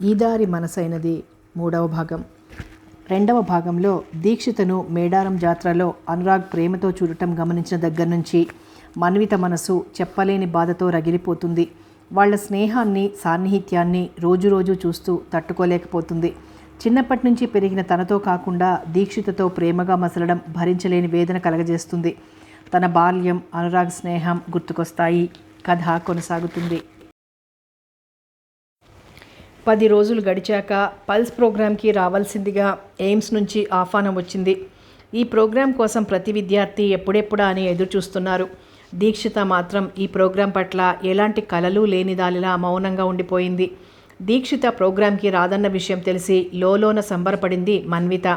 ఈదారి మనసైనది మూడవ భాగం. రెండవ భాగంలో దీక్షితను మేడారం జాతరలో అనురాగ్ ప్రేమతో చూడటం గమనించిన దగ్గర నుంచి మన్విత మనసు చెప్పలేని బాధతో రగిలిపోతుంది. వాళ్ల స్నేహాన్ని, సాన్నిహిత్యాన్ని రోజు చూస్తూ తట్టుకోలేకపోతుంది. చిన్నప్పటి నుంచి పెరిగిన తనతో కాకుండా దీక్షితతో ప్రేమగా మసలడం భరించలేని వేదన కలగజేస్తుంది. తన బాల్యం, అనురాగ్ స్నేహం గుర్తుకొస్తాయి. కథ కొనసాగుతుంది. 10 రోజులు గడిచాక పల్స్ ప్రోగ్రాంకి రావాల్సిందిగా ఎయిమ్స్ నుంచి ఆహ్వానం వచ్చింది. ఈ ప్రోగ్రాం కోసం ప్రతి విద్యార్థి ఎప్పుడెప్పుడా అని ఎదురు చూస్తున్నారు. దీక్షిత మాత్రం ఈ ప్రోగ్రాం పట్ల ఎలాంటి కలలు లేనిదానిలా మౌనంగా ఉండిపోయింది. దీక్షిత ప్రోగ్రాంకి రాదన్న విషయం తెలిసి లోలోన సంబరపడింది మన్విత.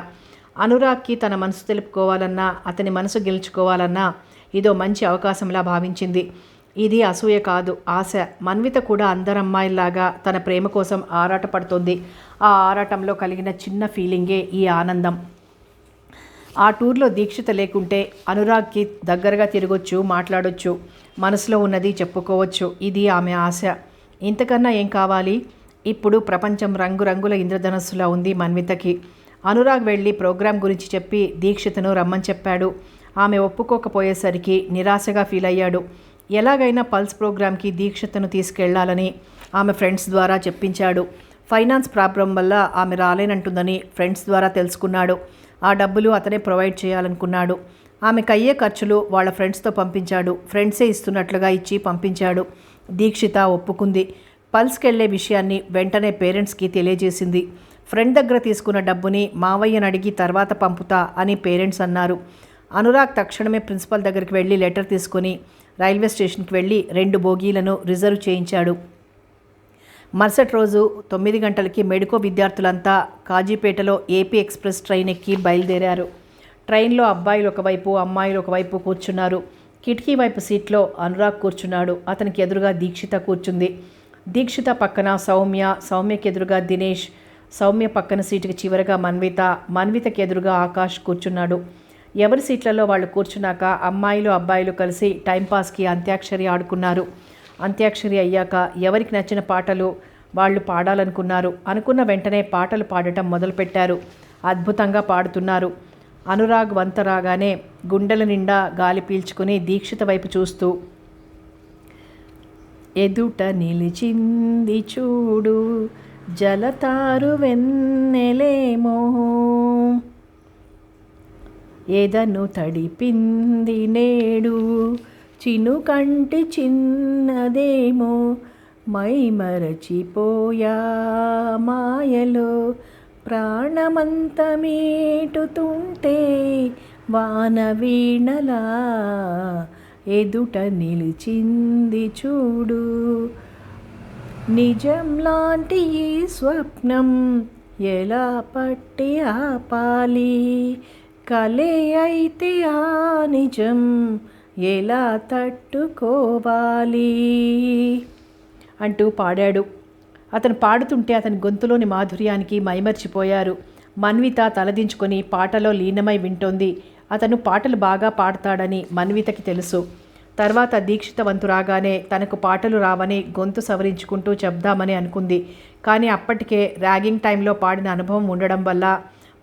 అనురాగ్కి తన మనసు తెలుపుకోవాలన్నా, అతని మనసు గెలుచుకోవాలన్నా ఇదో మంచి అవకాశంలా భావించింది. ఇది అసూయ కాదు, ఆశ. మన్విత కూడా అందరమ్మాయిల్లాగా తన ప్రేమ కోసం ఆరాటపడుతోంది. ఆ ఆరాటంలో కలిగిన చిన్న ఫీలింగే ఈ ఆనందం. ఆ టూర్లో దీక్షిత లేకుంటే అనురాగ్కి దగ్గరగా తిరగొచ్చు, మాట్లాడొచ్చు, మనసులో ఉన్నది చెప్పుకోవచ్చు. ఇది ఆమె ఆశ. ఇంతకన్నా ఏం కావాలి? ఇప్పుడు ప్రపంచం రంగురంగుల ఇంద్రధనస్సులా ఉంది మన్వితకి. అనురాగ్ వెళ్ళి ప్రోగ్రాం గురించి చెప్పి దీక్షితను రమ్మని చెప్పాడు. ఆమె ఒప్పుకోకపోయేసరికి నిరాశగా ఫీల్ అయ్యాడు. ఎలాగైనా పల్స్ ప్రోగ్రాంకి దీక్షితను తీసుకెళ్లాలని ఆమె ఫ్రెండ్స్ ద్వారా చెప్పించాడు. ఫైనాన్స్ ప్రాబ్లం వల్ల ఆమె రాలేనంటుందని ఫ్రెండ్స్ ద్వారా తెలుసుకున్నాడు. ఆ డబ్బులు అతనే ప్రొవైడ్ చేయాలనుకున్నాడు. ఆమెకు అయ్యే ఖర్చులు వాళ్ళ ఫ్రెండ్స్తో పంపించాడు. ఫ్రెండ్సే ఇస్తున్నట్లుగా ఇచ్చి పంపించాడు. దీక్షిత ఒప్పుకుంది. పల్స్కి వెళ్లే విషయాన్ని వెంటనే పేరెంట్స్కి తెలియజేసింది. ఫ్రెండ్ దగ్గర తీసుకున్న డబ్బుని మావయ్యని అడిగి తర్వాత పంపుతా అని పేరెంట్స్ అన్నారు. అనురాగ్ తక్షణమే ప్రిన్సిపల్ దగ్గరికి వెళ్ళి లెటర్ తీసుకుని రైల్వే స్టేషన్కి వెళ్ళి 2 బోగీలను రిజర్వ్ చేయించాడు. మరుసటి రోజు 9 గంటలకి మెడికో విద్యార్థులంతా కాజీపేటలో ఏపీ ఎక్స్ప్రెస్ ట్రైన్ ఎక్కి బయలుదేరారు. ట్రైన్లో అబ్బాయిలు ఒకవైపు, అమ్మాయిలు ఒకవైపు కూర్చున్నారు. కిటికీ వైపు సీట్లో అనురాగ్ కూర్చున్నాడు. అతనికి ఎదురుగా దీక్షిత కూర్చుంది. దీక్షిత పక్కన సౌమ్యకి ఎదురుగా దినేష్, సౌమ్య పక్కన సీటుకి చివరగా మన్వితకి ఎదురుగా ఆకాష్ కూర్చున్నాడు. ఎవరి సీట్లలో వాళ్ళు కూర్చున్నాక అమ్మాయిలు, అబ్బాయిలు కలిసి టైంపాస్కి అంత్యాక్షరి ఆడుకున్నారు. అంత్యాక్షరి అయ్యాక ఎవరికి నచ్చిన పాటలు వాళ్ళు పాడాలనుకున్నారు. అనుకున్న వెంటనే పాటలు పాడటం మొదలుపెట్టారు. అద్భుతంగా పాడుతున్నారు. అనురాగ్ వంత రాగానే గుండెల నిండా గాలి పీల్చుకుని దీక్షిత వైపు చూస్తూ, ఎదుట నిలిచింది చూడు జలతారు వెన్నెలేమో, ఏదను తడిపింది నేడు చినుకంటి చిన్నదేమో, మై మరచిపోయా మాయలో ప్రాణమంత మీటుతుంటే వాన వీణలా, ఎదుట నిలిచింది చూడు. నిజం లాంటి ఈ స్వప్నం ఎలా పట్టి ఆపాలి, కలే అయితే ఆ నిజం ఎలా తట్టుకోవాలి అంటూ పాడాడు. అతను పాడుతుంటే అతని గొంతులోని మాధుర్యానికి మైమర్చిపోయారు. మన్విత తలదించుకొని పాటలో లీనమై వింటోంది. అతను పాటలు బాగా పాడతాడని మన్వితకి తెలుసు. తర్వాత దీక్షిత వంతు రాగానే తనకు పాటలు రావని గొంతు సవరించుకుంటూ చెప్దామని అనుకుంది. కానీ అప్పటికే ర్యాగింగ్ టైంలో పాడిన అనుభవం ఉండడం వల్ల,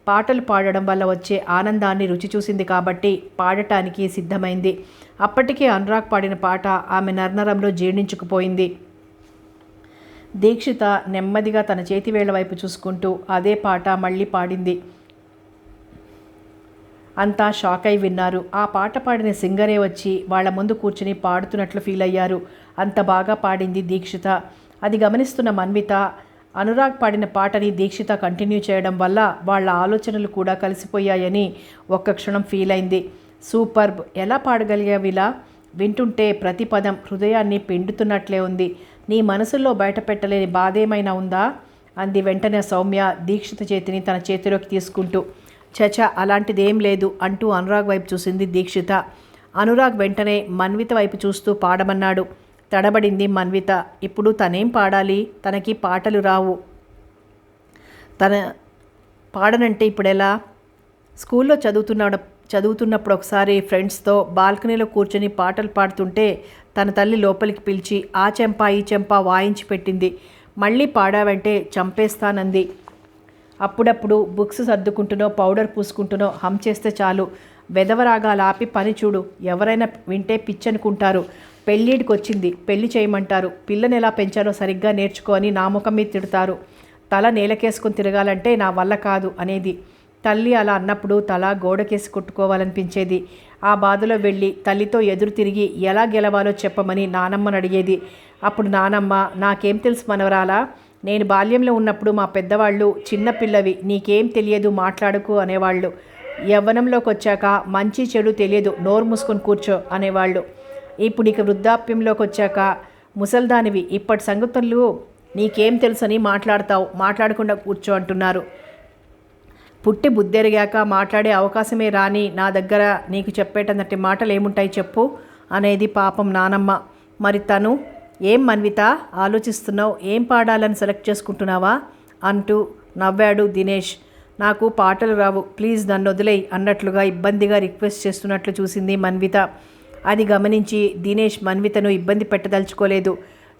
పాటలు పాడడం వల్ల వచ్చే ఆనందాన్ని రుచి చూసింది కాబట్టి పాడటానికి సిద్ధమైంది. అప్పటికే అనురాగ్ పాడిన పాట ఆమె నర్నరంలో జీర్ణించుకుపోయింది. దీక్షిత నెమ్మదిగా తన చేతివేళ్ల వైపు చూసుకుంటూ అదే పాట మళ్ళీ పాడింది. అంతా షాక్ అయి విన్నారు. ఆ పాట పాడిన సింగరే వచ్చి వాళ్ల ముందు కూర్చుని పాడుతున్నట్లు ఫీల్ అయ్యారు. అంత బాగా పాడింది దీక్షిత. అది గమనిస్తున్న మన్విత అనురాగ్ పాడిన పాటని దీక్షిత కంటిన్యూ చేయడం వల్ల వాళ్ళ ఆలోచనలు కూడా కలిసిపోయాయని ఒక్క క్షణం ఫీల్ అయింది. సూపర్బ్! ఎలా పాడగలిగావిలా? వింటుంటే ప్రతి పదం హృదయాన్ని పిండుతున్నట్లే ఉంది. నీ మనసులో బయట పెట్టలేని బాధేమైనా ఉందా అంది వెంటనే సౌమ్య దీక్షిత చేతిని తన చేతిలోకి తీసుకుంటూ. చచ, అలాంటిదేం లేదు అంటూ అనురాగ్ వైపు చూసింది దీక్షిత. అనురాగ్ వెంటనే మన్విత వైపు చూస్తూ పాడమన్నాడు. తడబడింది మన్విత. ఇప్పుడు తనేం పాడాలి? తనకి పాటలు రావు. తన పాడనంటే ఇప్పుడెలా? స్కూల్లో చదువుతున్నప్పుడు ఒకసారి ఫ్రెండ్స్తో బాల్కనీలో కూర్చొని పాటలు పాడుతుంటే తన తల్లి లోపలికి పిలిచి ఆ చెంప ఈ చెంప వాయించి పెట్టింది. మళ్ళీ పాడావంటే చంపేస్తానంది. అప్పుడప్పుడు బుక్స్ సర్దుకుంటునో పౌడర్ పూసుకుంటునో హమ్ చేస్తే చాలు వెధవరాగాలు ఆపి పని చూడు. ఎవరైనా వింటే పిచ్చనుకుంటారు. పెళ్ళిడికి వచ్చింది, పెళ్లి చేయమంటారు. పిల్లని ఎలా పెంచాలో సరిగ్గా నేర్చుకో అని నా ముఖం మీద తిడతారు. తల నేలకేసుకుని తిరగాలంటే నా వల్ల కాదు అనేది. తల్లి అలా అన్నప్పుడు తల గోడకేసి కొట్టుకోవాలనిపించేది. ఆ బాధలో వెళ్ళి తల్లితో ఎదురు తిరిగి ఎలా గెలవాలో చెప్పమని నానమ్మని అడిగేది. అప్పుడు నానమ్మ, నాకేం తెలుసు మనవరాలా, నేను బాల్యంలో ఉన్నప్పుడు మా పెద్దవాళ్ళు చిన్నపిల్లవి, నీకేం తెలియదు, మాట్లాడుకు అనేవాళ్ళు. యవ్వనంలోకి వచ్చాక మంచి చెడు తెలియదు, నోరు మూసుకొని కూర్చో అనేవాళ్ళు. ఇప్పుడు ఇక వృద్ధాప్యంలోకి వచ్చాక ముసల్దానివి, ఇప్పటి సంగతులు నీకేం తెలుసని మాట్లాడతావు, మాట్లాడకుండా కూర్చో అంటున్నారు. పుట్టి బుద్ధెరిగాక మాట్లాడే అవకాశమే రాని నా దగ్గర నీకు చెప్పేటంతటి మాటలు ఏముంటాయి చెప్పు అనేది పాపం నానమ్మ. మరి తను ఏం మన్విత ఆలోచిస్తున్నావు, ఏం పాడాలని సెలెక్ట్ చేసుకుంటున్నావా అంటూ నవ్వాడు దినేష్. నాకు పాటలు రావు, ప్లీజ్ నన్ను వదిలేయి అన్నట్లుగా ఇబ్బందిగా రిక్వెస్ట్ చేస్తున్నట్లు చూసింది మన్విత. అది గమనించి దినేష్ మన్వితను ఇబ్బంది పెట్టదలుచుకోలేదు.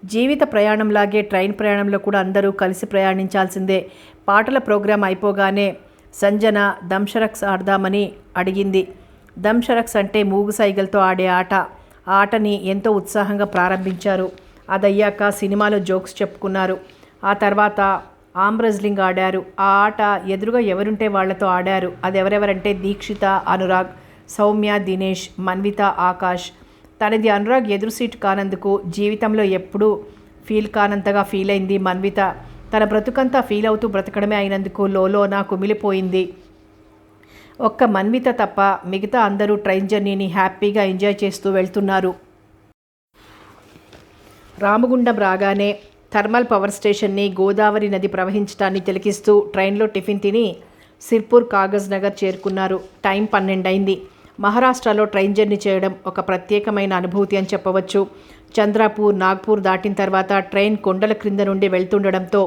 జీవిత ప్రయాణంలాగే ట్రైన్ ప్రయాణంలో కూడా అందరూ కలిసి ప్రయాణించాల్సిందే. పాటల ప్రోగ్రాం అయిపోగానే సంజన దంషరక్స్ ఆడదామని అడిగింది. దంషరక్స్ అంటే మూగు సైగలతో ఆడే ఆట. ఆ ఆటని ఎంతో ఉత్సాహంగా ప్రారంభించారు. అదయ్యాక సినిమాలో జోక్స్ చెప్పుకున్నారు. ఆ తర్వాత ఆర్మ్ రెజ్లింగ్ ఆడారు. ఆ ఆట ఎదురుగా ఎవరుంటే వాళ్లతో ఆడారు. అది ఎవరెవరంటే దీక్షిత, అనురాగ్, సౌమ్య, దినేష్, మన్విత, ఆకాష్. తనది అనురాగ్ ఎదురు సీటు కానందుకు జీవితంలో ఎప్పుడూ ఫీల్ కానంతగా ఫీల్ అయింది మన్విత. తన బ్రతుకంతా ఫీల్ అవుతూ బ్రతకడమే అయినందుకు లోలోన కుమిలిపోయింది. ఒక్క మన్విత తప్ప మిగతా అందరూ ట్రైన్ జర్నీని హ్యాపీగా ఎంజాయ్ చేస్తూ వెళ్తున్నారు. రామగుండం రాగానే థర్మల్ పవర్ స్టేషన్ని, గోదావరి నది ప్రవహించడాన్ని తిలకిస్తూ ట్రైన్లో టిఫిన్ తిని సిర్పూర్ కాగజ్ నగర్ చేరుకున్నారు. టైం 12 అయింది. మహారాష్ట్రలో ట్రైన్ జర్నీ చేయడం ఒక ప్రత్యేకమైన అనుభూతి అని చెప్పవచ్చు. చంద్రాపూర్, నాగ్పూర్ దాటిన తర్వాత ట్రైన్ కొండల క్రింద నుండి వెళ్తుండడంతో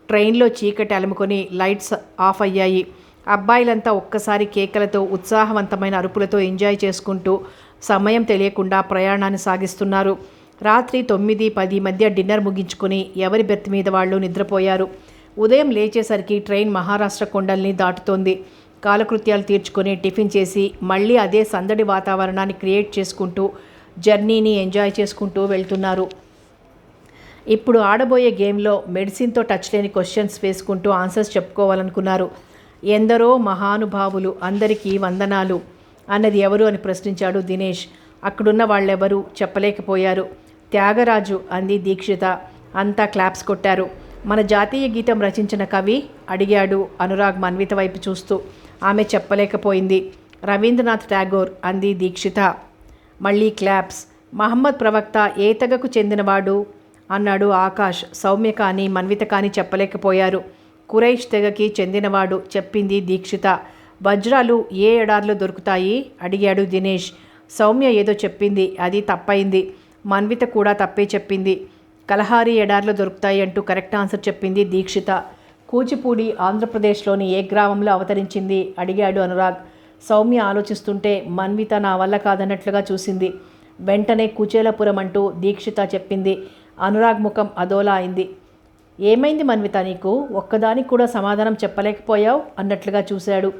ట్రైన్లో చీకటి అలుముకొని లైట్స్ ఆఫ్ అయ్యాయి. అబ్బాయిలంతా ఒక్కసారి కేకలతో, ఉత్సాహవంతమైన అరుపులతో ఎంజాయ్ చేసుకుంటూ సమయం తెలియకుండా ప్రయాణాన్ని సాగిస్తున్నారు. రాత్రి 9-10 మధ్య డిన్నర్ ముగించుకొని ఎవరి బెర్త్ మీద వాళ్ళు నిద్రపోయారు. ఉదయం లేచేసరికి ట్రైన్ మహారాష్ట్ర కొండల్ని దాటుతోంది. కాలకృత్యాలు తీర్చుకొని టిఫిన్ చేసి మళ్ళీ అదే సందడి వాతావరణాన్ని క్రియేట్ చేసుకుంటూ జర్నీని ఎంజాయ్ చేసుకుంటూ వెళ్తున్నారు. ఇప్పుడు ఆడబోయే గేమ్లో మెడిసిన్తో టచ్ లేని క్వశ్చన్స్ వేసుకుంటూ ఆన్సర్స్ చెప్పుకోవాలనుకున్నారు. ఎందరో మహానుభావులు, అందరికీ వందనాలు అన్నది ఎవరు అని ప్రశ్నించాడు దినేష్. అక్కడున్న వాళ్ళెవరూ చెప్పలేకపోయారు. త్యాగరాజు అంది దీక్షిత. అంతా క్లాప్స్ కొట్టారు. మన జాతీయ గీతం రచించిన కవి అడిగాడు అనురాగ్ మన్విత వైపు చూస్తూ. ఆమె చెప్పలేకపోయింది. రవీంద్రనాథ్ ఠాగూర్ అంది దీక్షిత. మళ్ళీ క్లాప్స్. మహమ్మద్ ప్రవక్త ఏ తెగకు చెందినవాడు అన్నాడు ఆకాష్. సౌమ్య కానీ మన్విత కానీ చెప్పలేకపోయారు. కురైష్ తెగకి చెందినవాడు చెప్పింది దీక్షిత. వజ్రాలు ఏ ఎడారిలో దొరుకుతాయి అడిగాడు దినేష్. సౌమ్య ఏదో చెప్పింది, అది తప్పయింది. మన్విత కూడా తప్పే చెప్పింది. కలహారి ఎడారిలో దొరుకుతాయి అంటూ కరెక్ట్ ఆన్సర్ చెప్పింది దీక్షిత. కూచిపూడి ఆంధ్రప్రదేశ్లోని ఏ గ్రామంలో అవతరించింది అడిగాడు అనురాగ్. సౌమ్య ఆలోచిస్తుంటే మన్విత నా వల్ల కాదన్నట్లుగా చూసింది. వెంటనే కుచేలపురం అంటూ దీక్షిత చెప్పింది. అనురాగ్ ముఖం అదోలా అయింది. ఏమైంది మన్విత, నీకు ఒక్కదానికి కూడా సమాధానం చెప్పలేకపోయావు అన్నట్లుగా చూశాడు.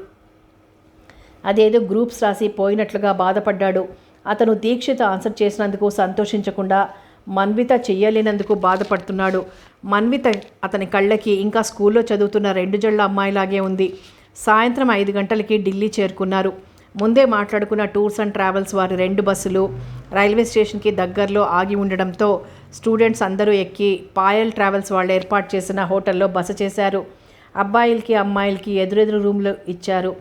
అదేదో గ్రూప్స్ రాసి పోయినట్లుగా బాధపడ్డాడు. అతను దీక్షిత ఆన్సర్ చేసినందుకు సంతోషించకుండా మన్విత చెయ్యలేనందుకు బాధపడుతున్నాడు. మన్విత అతని కళ్ళకి ఇంకా స్కూల్లో చదువుతున్న 2 జళ్ళ అమ్మాయిలాగే ఉంది. సాయంత్రం 5 గంటలకి ఢిల్లీ చేరుకున్నారు. ముందే మాట్లాడుకున్న టూర్స్ అండ్ ట్రావెల్స్ వారి 2 బస్సులు రైల్వే స్టేషన్కి దగ్గరలో ఆగి ఉండడంతో స్టూడెంట్స్ అందరూ ఎక్కి పాయల్ ట్రావెల్స్ వాళ్ళు ఏర్పాటు చేసిన హోటల్లో బస చేశారు. అబ్బాయిలకి అమ్మాయిలకి ఎదురెదురు రూమ్లు ఇచ్చారు.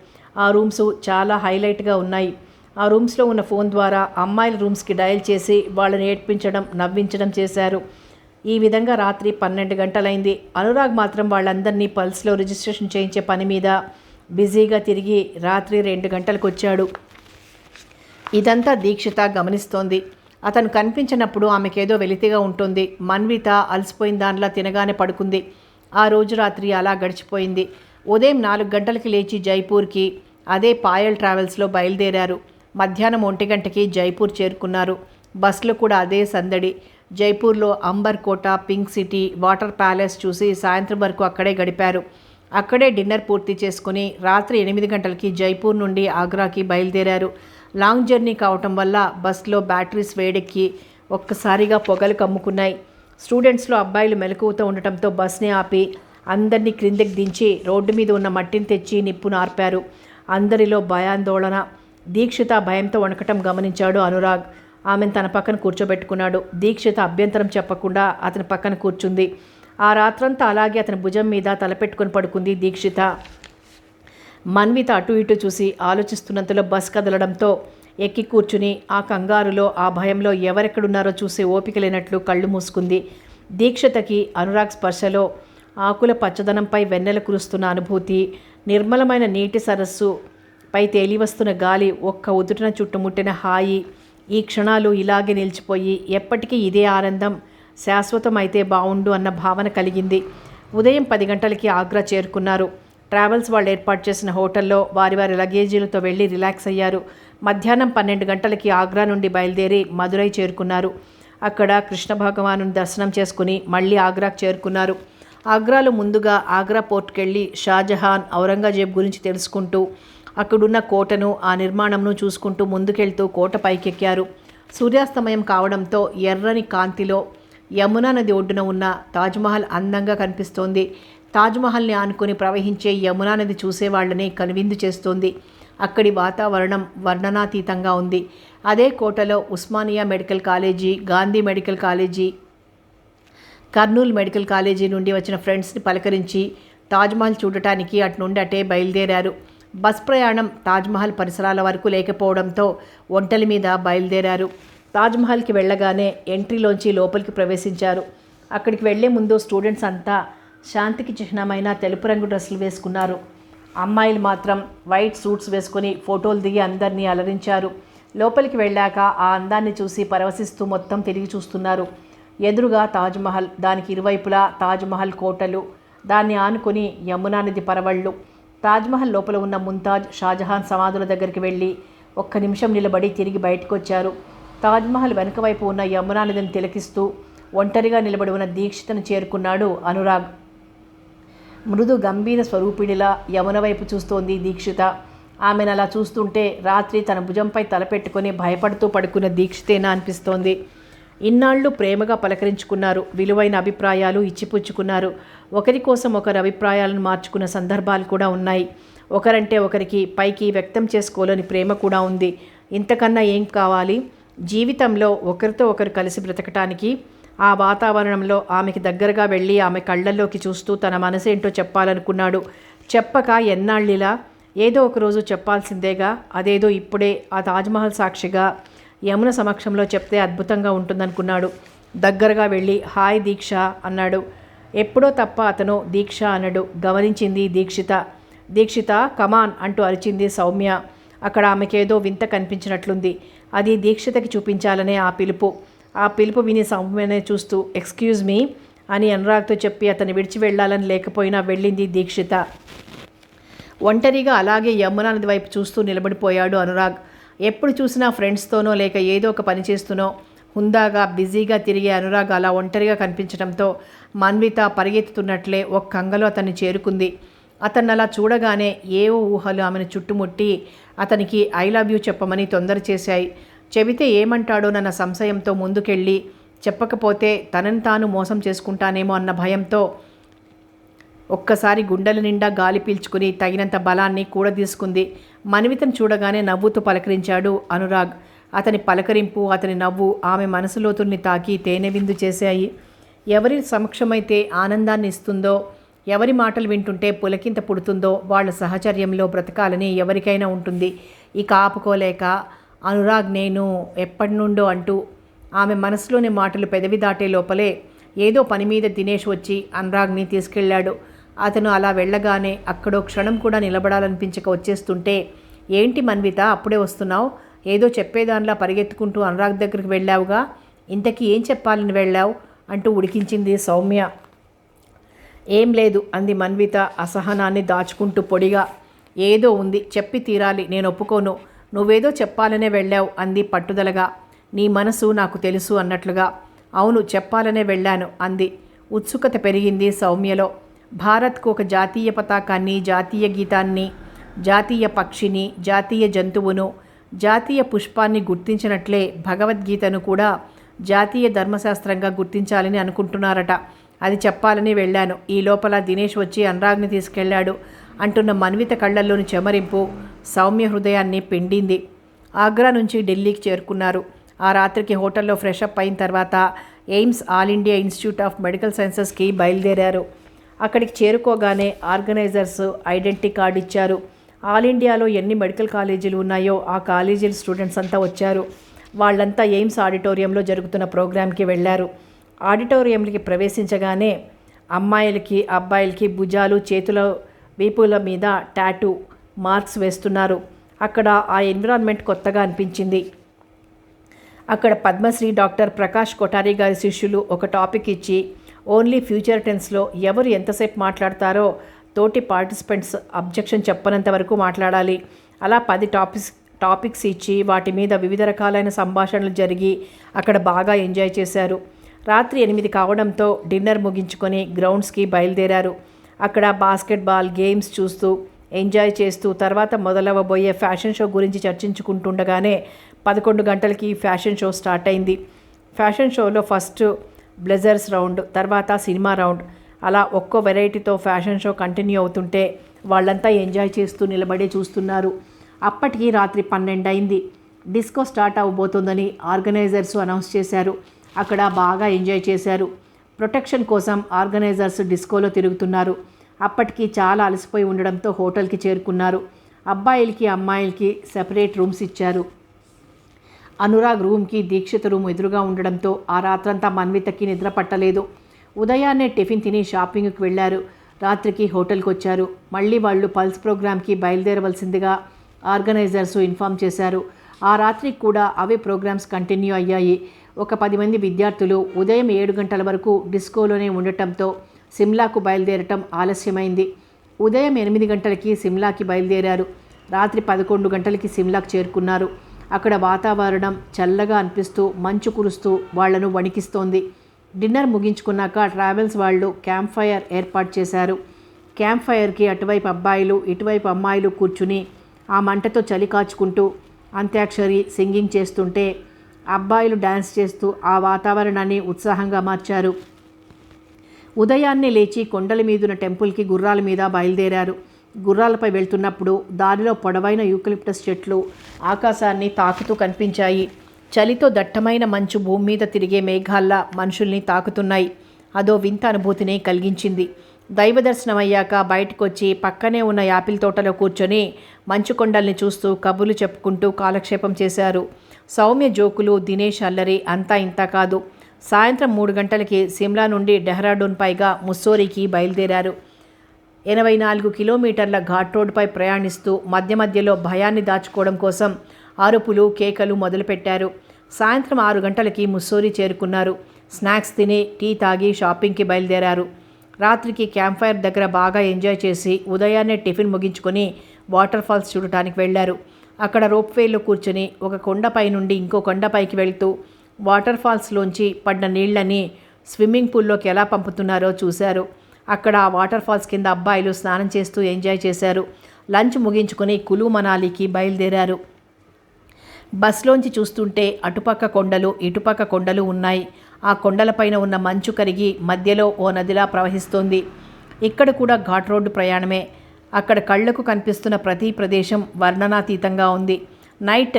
ఆ రూమ్స్ చాలా హైలైట్గా ఉన్నాయి. ఆ రూమ్స్లో ఉన్న ఫోన్ ద్వారా అమ్మాయిల రూమ్స్కి డయల్ చేసి వాళ్ళని ఏడ్పించడం, నవ్వించడం చేశారు. ఈ విధంగా రాత్రి 12 గంటలైంది. అనురాగ్ మాత్రం వాళ్ళందరినీ పల్స్లో రిజిస్ట్రేషన్ చేయించే పని మీద బిజీగా తిరిగి రాత్రి 2 గంటలకు వచ్చాడు. ఇదంతా దీక్షిత గమనిస్తోంది. అతను కనిపించినప్పుడు ఆమెకేదో వెలితిగా ఉంటుంది. మన్విత అలసిపోయిన దానిలా తినగానే పడుకుంది. ఆ రోజు రాత్రి అలా గడిచిపోయింది. ఉదయం 4 గంటలకి లేచి జైపూర్కి అదే పాయల్ ట్రావెల్స్లో బయలుదేరారు. మధ్యాహ్నం 1 గంటకి జైపూర్ చేరుకున్నారు. బస్సులో కూడా అదే సందడి. జైపూర్లో అంబర్ కోట, పింక్ సిటీ, వాటర్ ప్యాలెస్ చూసి సాయంత్రం వరకు అక్కడే గడిపారు. అక్కడే డిన్నర్ పూర్తి చేసుకుని రాత్రి 8 గంటలకి జైపూర్ నుండి ఆగ్రాకి బయలుదేరారు. లాంగ్ జర్నీ కావటం వల్ల బస్లో బ్యాటరీస్ వేడెక్కి ఒక్కసారిగా పొగలు కమ్ముకున్నాయి. స్టూడెంట్స్లో అబ్బాయిలు మెలకువతో ఉండటంతో బస్ని ఆపి అందరినీ క్రిందకి దించి రోడ్డు మీద ఉన్న మట్టిని తెచ్చి నిప్పును ఆర్పారు. అందరిలో భయాందోళన. దీక్షిత భయంతో వణకటం గమనించాడు అనురాగ్. ఆమెను తన పక్కన కూర్చోబెట్టుకున్నాడు. దీక్షిత అభ్యంతరం చెప్పకుండా అతని పక్కన కూర్చుంది. ఆ రాత్రంతా అలాగే అతని భుజం మీద తలపెట్టుకొని పడుకుంది దీక్షిత. మన్విత అటు ఇటు చూసి ఆలోచిస్తున్నంతలో బస్ కదలడంతో ఎక్కి కూర్చుని ఆ కంగారులో, ఆ భయంలో ఎవరెక్కడున్నారో చూసే ఓపిక లేనట్లు కళ్ళు మూసుకుంది. దీక్షితకి అనురాగ్ స్పర్శలో ఆకుల పచ్చదనంపై వెన్నెల కురుస్తున్న అనుభూతి, నిర్మలమైన నీటి సరస్సు పై తేలివస్తున్న గాలి ఒక్క ఉదుటన చుట్టుముట్టిన హాయి, ఈ క్షణాలు ఇలాగే నిలిచిపోయి ఎప్పటికీ ఇదే ఆనందం శాశ్వతమైతే బావుండు అన్న భావన కలిగింది. ఉదయం 10 గంటలకి ఆగ్రా చేరుకున్నారు. ట్రావెల్స్ వాళ్ళు ఏర్పాటు చేసిన హోటల్లో వారి వారి లగేజీలతో వెళ్ళి రిలాక్స్ అయ్యారు. మధ్యాహ్నం 12 గంటలకి ఆగ్రా నుండి బయలుదేరి మదురై చేరుకున్నారు. అక్కడ కృష్ణ భగవాను దర్శనం చేసుకుని మళ్ళీ ఆగ్రాకు చేరుకున్నారు. ఆగ్రాలో ముందుగా ఆగ్రా పోర్టుకెళ్ళి షాజహాన్, ఔరంగజేబ్ గురించి తెలుసుకుంటూ అక్కడున్న కోటను, ఆ నిర్మాణంను చూసుకుంటూ ముందుకెళ్తూ కోట పైకెక్కారు. సూర్యాస్తమయం కావడంతో ఎర్రని కాంతిలో యమునా నది ఒడ్డున ఉన్న తాజ్మహల్ అందంగా కనిపిస్తోంది. తాజ్మహల్ని ఆనుకొని ప్రవహించే యమునా నది చూసేవాళ్లని కనువిందు చేస్తోంది. అక్కడి వాతావరణం వర్ణనాతీతంగా ఉంది. అదే కోటలో Osmania medical college, Gandhi medical college, Kurnool medical college నుండి వచ్చిన ఫ్రెండ్స్ని పలకరించి తాజ్మహల్ చూడటానికి అటు నుండి అటే బయలుదేరారు. బస్ ప్రయాణం తాజ్మహల్ పరిసరాల వరకు లేకపోవడంతో ఒంటెల మీద బయలుదేరారు. తాజ్మహల్కి వెళ్ళగానే ఎంట్రీలోంచి లోపలికి ప్రవేశించారు. అక్కడికి వెళ్లే ముందు స్టూడెంట్స్ అంతా శాంతికి చిహ్నమైన తెలుపు రంగు డ్రెస్సులు వేసుకున్నారు. అమ్మాయిలు మాత్రం వైట్ సూట్స్ వేసుకుని ఫోటోలు దిగి అందరినీ అలరించారు. లోపలికి వెళ్ళాక ఆ అందాన్ని చూసి పరవశిస్తూ మొత్తం తిరిగి చూస్తున్నారు. ఎదురుగా తాజ్మహల్, దానికి ఇరువైపులా తాజ్మహల్ కోటలు, దాన్ని ఆనుకొని యమునా నది పరవళ్ళు. తాజ్మహల్ లోపల ఉన్న ముంతాజ్, షాజహాన్ సమాధుల దగ్గరికి వెళ్ళి ఒక్క నిమిషం నిలబడి తిరిగి బయటకు వచ్చారు. తాజ్మహల్ వెనుక వైపు ఉన్న యమునా నదిని తిలకిస్తూ ఒంటరిగా నిలబడి ఉన్న దీక్షితను చేరుకున్నాడు అనురాగ్. మృదు గంభీర స్వరూపిడిలా యమున వైపు చూస్తోంది దీక్షిత. ఆమెను అలా చూస్తుంటే రాత్రి తన భుజంపై తలపెట్టుకుని భయపడుతూ పడుకున్న దీక్షితేనా అనిపిస్తోంది. ఇన్నాళ్ళు ప్రేమగా పలకరించుకున్నారు. విలువైన అభిప్రాయాలు ఇచ్చిపుచ్చుకున్నారు. ఒకరి కోసం ఒకరి అభిప్రాయాలను మార్చుకున్న సందర్భాలు కూడా ఉన్నాయి. ఒకరంటే ఒకరికి పైకి వ్యక్తం చేసుకోలేని ప్రేమ కూడా ఉంది. ఇంతకన్నా ఏం కావాలి? జీవితంలో ఒకరితో ఒకరు కలిసి బ్రతకటానికి ఆ వాతావరణంలో ఆమెకి దగ్గరగా వెళ్ళి ఆమె కళ్ళల్లోకి చూస్తూ తన మనసేంటో చెప్పాలనుకున్నాడు. చెప్పక ఎన్నాళ్ళిలా? ఏదో ఒకరోజు చెప్పాల్సిందేగా. అదేదో ఇప్పుడే ఆ తాజ్మహల్ సాక్షిగా యమున సమక్షంలో చెప్తే అద్భుతంగా ఉంటుందనుకున్నాడు. దగ్గరగా వెళ్ళి హాయ్ దీక్ష అన్నాడు. ఎప్పుడో తప్ప అతను దీక్ష అనడు. గమనించింది దీక్షిత. దీక్షిత కమాన్ అంటూ అరిచింది సౌమ్య. అక్కడ ఆమెకేదో వింత కనిపించినట్లుంది. అది దీక్షితకి చూపించాలనే ఆ పిలుపు. ఆ పిలుపు విని సౌమ్యనే చూస్తూ ఎక్స్క్యూజ్ మీ అని అనురాగ్తో చెప్పి అతను విడిచి వెళ్ళాలని లేకపోయినా వెళ్ళింది దీక్షిత. ఒంటరిగా అలాగే యమునా నది వైపు చూస్తూ నిలబడిపోయాడు అనురాగ్. ఎప్పుడు చూసినా ఫ్రెండ్స్తోనో లేక ఏదో ఒక పని చేస్తూనో హుందాగా బిజీగా తిరిగే అనురాగ్ అలా ఒంటరిగా కనిపించడంతో మన్విత పరిగెత్తుతున్నట్లే ఒక్క అంగలో అతన్ని చేరుకుంది. అతన్ని అలా చూడగానే ఏవో ఊహలు ఆమెను చుట్టుముట్టి అతనికి ఐ లవ్ యూ చెప్పమని తొందర చేశాయి. చెబితే ఏమంటాడోనన్న సంశయంతో ముందుకెళ్ళి చెప్పకపోతే తనని తాను మోసం చేసుకుంటానేమో అన్న భయంతో ఒక్కసారి గుండెల నిండా గాలి పీల్చుకుని తగినంత బలాన్ని కూడదీసుకుంది. మన్వితను చూడగానే నవ్వుతూ పలకరించాడు అనురాగ్. అతని పలకరింపు, అతని నవ్వు ఆమె మనసులోతుల్ని తాకి తేనె విందు చేశాయి. ఎవరి సమక్షమైతే ఆనందాన్ని ఇస్తుందో, ఎవరి మాటలు వింటుంటే పులకింత పుడుతుందో వాళ్ళ సహచర్యంలో బ్రతకాలని ఎవరికైనా ఉంటుంది. ఇక ఆపుకోలేక అనురాగ్ నేను ఎప్పటి నుండో అంటూ ఆమె మనసులోని మాటలు పెదవి దాటే లోపలే ఏదో పని మీద దినేష్ వచ్చి అనురాగ్ని తీసుకెళ్లాడు. అతను అలా వెళ్ళగానే అక్కడో క్షణం కూడా నిలబడాలనిపించక వచ్చేస్తుంటే ఏంటి మన్విత అప్పుడే వస్తున్నావు? ఏదో చెప్పేదానిలా పరిగెత్తుకుంటూ అనురాగ్ దగ్గరికి వెళ్ళావుగా, ఇంతకీ ఏం చెప్పాలని వెళ్ళావు అంటూ ఉడికించింది సౌమ్య. ఏం లేదు అంది మన్విత అసహనాన్ని దాచుకుంటూ పొడిగా. ఏదో ఉంది, చెప్పి తీరాలి, నేను ఒప్పుకోను. నువ్వేదో చెప్పాలనే వెళ్ళావు అంది పట్టుదలగా. నీ మనసు నాకు తెలుసు అన్నట్లుగా. అవును, చెప్పాలనే వెళ్ళాను అంది. ఉత్సుకత పెరిగింది సౌమ్యలో. భారత్కు ఒక జాతీయ పతాకాన్ని, జాతీయ గీతాన్ని, జాతీయ పక్షిని, జాతీయ జంతువును, జాతీయ పుష్పాన్ని గుర్తించినట్లే భగవద్గీతను కూడా జాతీయ ధర్మశాస్త్రంగా గుర్తించాలని అనుకుంటున్నారట. అది చెప్పాలని వెళ్ళాను. ఈ లోపల దినేష్ వచ్చి అనురాగ్ని తీసుకెళ్లాడు అంటున్న మన్విత కళ్లల్లోని చెమరింపు సౌమ్య హృదయాన్ని పిండింది. ఆగ్రా నుంచి ఢిల్లీకి చేరుకున్నారు. ఆ రాత్రికి హోటల్లో ఫ్రెషప్ అయిన తర్వాత AIIMS all India institute of medical సైన్సెస్కి బయలుదేరారు. అక్కడికి చేరుకోగానే ఆర్గనైజర్స్ ఐడెంటిటీ కార్డు ఇచ్చారు. ఆల్ ఇండియాలో ఎన్ని మెడికల్ కాలేజీలు ఉన్నాయో ఆ కాలేజీల స్టూడెంట్స్ అంతా వచ్చారు. వాళ్ళంతా ఎయిమ్స్ ఆడిటోరియంలో జరుగుతున్న ప్రోగ్రాంకి వెళ్ళారు. ఆడిటోరియంకి ప్రవేశించగానే అమ్మాయిలకి, అబ్బాయిలకి భుజాలు, చేతుల, వీపుల మీద టాటూ మార్క్స్ వేస్తున్నారు. అక్కడ ఆ ఎన్విరాన్మెంట్ కొత్తగా అనిపించింది. అక్కడ పద్మశ్రీ డాక్టర్ ప్రకాష్ కొఠారి గారి శిష్యులు ఒక టాపిక్ ఇచ్చి ఓన్లీ ఫ్యూచర్ టెన్స్లో ఎవరు ఎంతసేపు మాట్లాడతారో తోటి పార్టిసిపెంట్స్ అబ్జెక్షన్ చెప్పనంత వరకు మాట్లాడాలి. అలా 10 టాపిక్స్ ఇచ్చి వాటి మీద వివిధ రకాలైన సంభాషణలు జరిగి అక్కడ బాగా ఎంజాయ్ చేశారు. రాత్రి 8 కావడంతో డిన్నర్ ముగించుకొని గ్రౌండ్స్కి బయలుదేరారు. అక్కడ బాస్కెట్బాల్ గేమ్స్ చూస్తూ ఎంజాయ్ చేస్తూ తర్వాత మొదలవబోయే ఫ్యాషన్ షో గురించి చర్చించుకుంటుండగానే 11 గంటలకి ఫ్యాషన్ షో స్టార్ట్ అయింది. ఫ్యాషన్ షోలో ఫస్ట్ బ్లెజర్స్ రౌండ్, తర్వాత సినిమా రౌండ్, అలా ఒక్కో వెరైటీతో ఫ్యాషన్ షో కంటిన్యూ అవుతుంటే వాళ్ళంతా ఎంజాయ్ చేస్తూ నిలబడి చూస్తున్నారు. అప్పటికి రాత్రి 12 అయింది. డిస్కో స్టార్ట్ అవ్వబోతోందని ఆర్గనైజర్స్ అనౌన్స్ చేశారు. అక్కడ బాగా ఎంజాయ్ చేశారు. ప్రొటెక్షన్ కోసం ఆర్గనైజర్స్ డిస్కోలో తిరుగుతున్నారు. అప్పటికి చాలా అలసిపోయి ఉండడంతో హోటల్కి చేరుకున్నారు. అబ్బాయిలకి, అమ్మాయిలకి సెపరేట్ రూమ్స్ ఇచ్చారు. అనురాగ్ రూమ్కి దీక్షిత రూమ్ ఎదురుగా ఉండడంతో ఆ రాత్రంతా మన్వితకి నిద్ర పట్టలేదు. ఉదయాన్నే టిఫిన్ తిని షాపింగ్కి వెళ్ళారు. రాత్రికి హోటల్కి వచ్చారు. మళ్ళీ వాళ్ళు పల్స్ ప్రోగ్రామ్కి బయలుదేరవలసిందిగా ఆర్గనైజర్స్ ఇన్ఫామ్ చేశారు. ఆ రాత్రికి కూడా అవే ప్రోగ్రామ్స్ కంటిన్యూ అయ్యాయి. ఒక 10 మంది విద్యార్థులు ఉదయం 7 గంటల వరకు డిస్కోలోనే ఉండటంతో సిమ్లాకు బయలుదేరటం ఆలస్యమైంది. ఉదయం 8 గంటలకి సిమ్లాకి బయలుదేరారు. రాత్రి 11 గంటలకి సిమ్లాకు చేరుకున్నారు. అక్కడ వాతావరణం చల్లగా అనిపిస్తూ మంచు కురుస్తూ వాళ్లను వణికిస్తోంది. డిన్నర్ ముగించుకున్నాక ట్రావెల్స్ వాళ్ళు క్యాంప్ ఫైర్ ఏర్పాటు చేశారు. క్యాంప్ ఫైర్కి అటువైపు అబ్బాయిలు, ఇటువైపు అమ్మాయిలు కూర్చుని ఆ మంటతో చలి కాచుకుంటూ అంత్యాక్షరి సింగింగ్ చేస్తుంటే అబ్బాయిలు డ్యాన్స్ చేస్తూ ఆ వాతావరణాన్ని ఉత్సాహంగా మార్చారు. ఉదయాన్నే లేచి కొండల మీదున్న టెంపుల్కి గుర్రాల మీద బయలుదేరారు. గుర్రాలపై వెళ్తున్నప్పుడు దారిలో పొడవైన యూకలిప్టస్ చెట్లు ఆకాశాన్ని తాకుతూ కనిపించాయి. చలితో దట్టమైన మంచు భూమి మీద తిరిగే మేఘాల్లా మనుషుల్ని తాకుతున్నాయి. అదో వింత అనుభూతిని కలిగించింది. దైవ దర్శనం అయ్యాక బయటకొచ్చి పక్కనే ఉన్న యాపిల్ తోటలో కూర్చొని మంచు కొండల్ని చూస్తూ కబుర్లు చెప్పుకుంటూ కాలక్షేపం చేశారు. సౌమ్య జోకులు, దినేష్ అల్లరి అంతా ఇంత కాదు. సాయంత్రం 3 గంటలకి సిమ్లా నుండి డెహ్రాడూన్ పైగా ముస్సోరీకి బయలుదేరారు. 84 కిలోమీటర్ల ఘాట్ రోడ్డుపై ప్రయాణిస్తూ మధ్య మధ్యలో భయాన్ని దాచుకోవడం కోసం అరుపులు, కేకలు మొదలుపెట్టారు. సాయంత్రం 6 గంటలకి ముస్సోరీ చేరుకున్నారు. స్నాక్స్ తిని టీ తాగి షాపింగ్కి బయలుదేరారు. రాత్రికి క్యాంప్ ఫైర్ దగ్గర బాగా ఎంజాయ్ చేసి ఉదయాన్నే టిఫిన్ ముగించుకొని వాటర్ ఫాల్స్ చూడటానికి వెళ్లారు. అక్కడ రోప్వేలో కూర్చొని ఒక కొండపై నుండి ఇంకో కొండపైకి వెళ్తూ వాటర్ ఫాల్స్లోంచి పడ్డ నీళ్లని స్విమ్మింగ్ పూల్లోకి ఎలా పంపుతున్నారో చూశారు. అక్కడ ఆ వాటర్ ఫాల్స్ కింద అబ్బాయిలు స్నానం చేస్తూ ఎంజాయ్ చేశారు. లంచ్ ముగించుకొని కులు మనాలికి బయలుదేరారు. బస్లోంచి చూస్తుంటే అటుపక్క కొండలు, ఇటుపక్క కొండలు ఉన్నాయి. ఆ కొండలపైన ఉన్న మంచు కరిగి మధ్యలో ఓ నదిలా ప్రవహిస్తోంది. ఇక్కడ కూడా ఘాట్ రోడ్డు ప్రయాణమే. అక్కడ కళ్లకు కనిపిస్తున్న ప్రతి ప్రదేశం వర్ణనాతీతంగా ఉంది. నైట్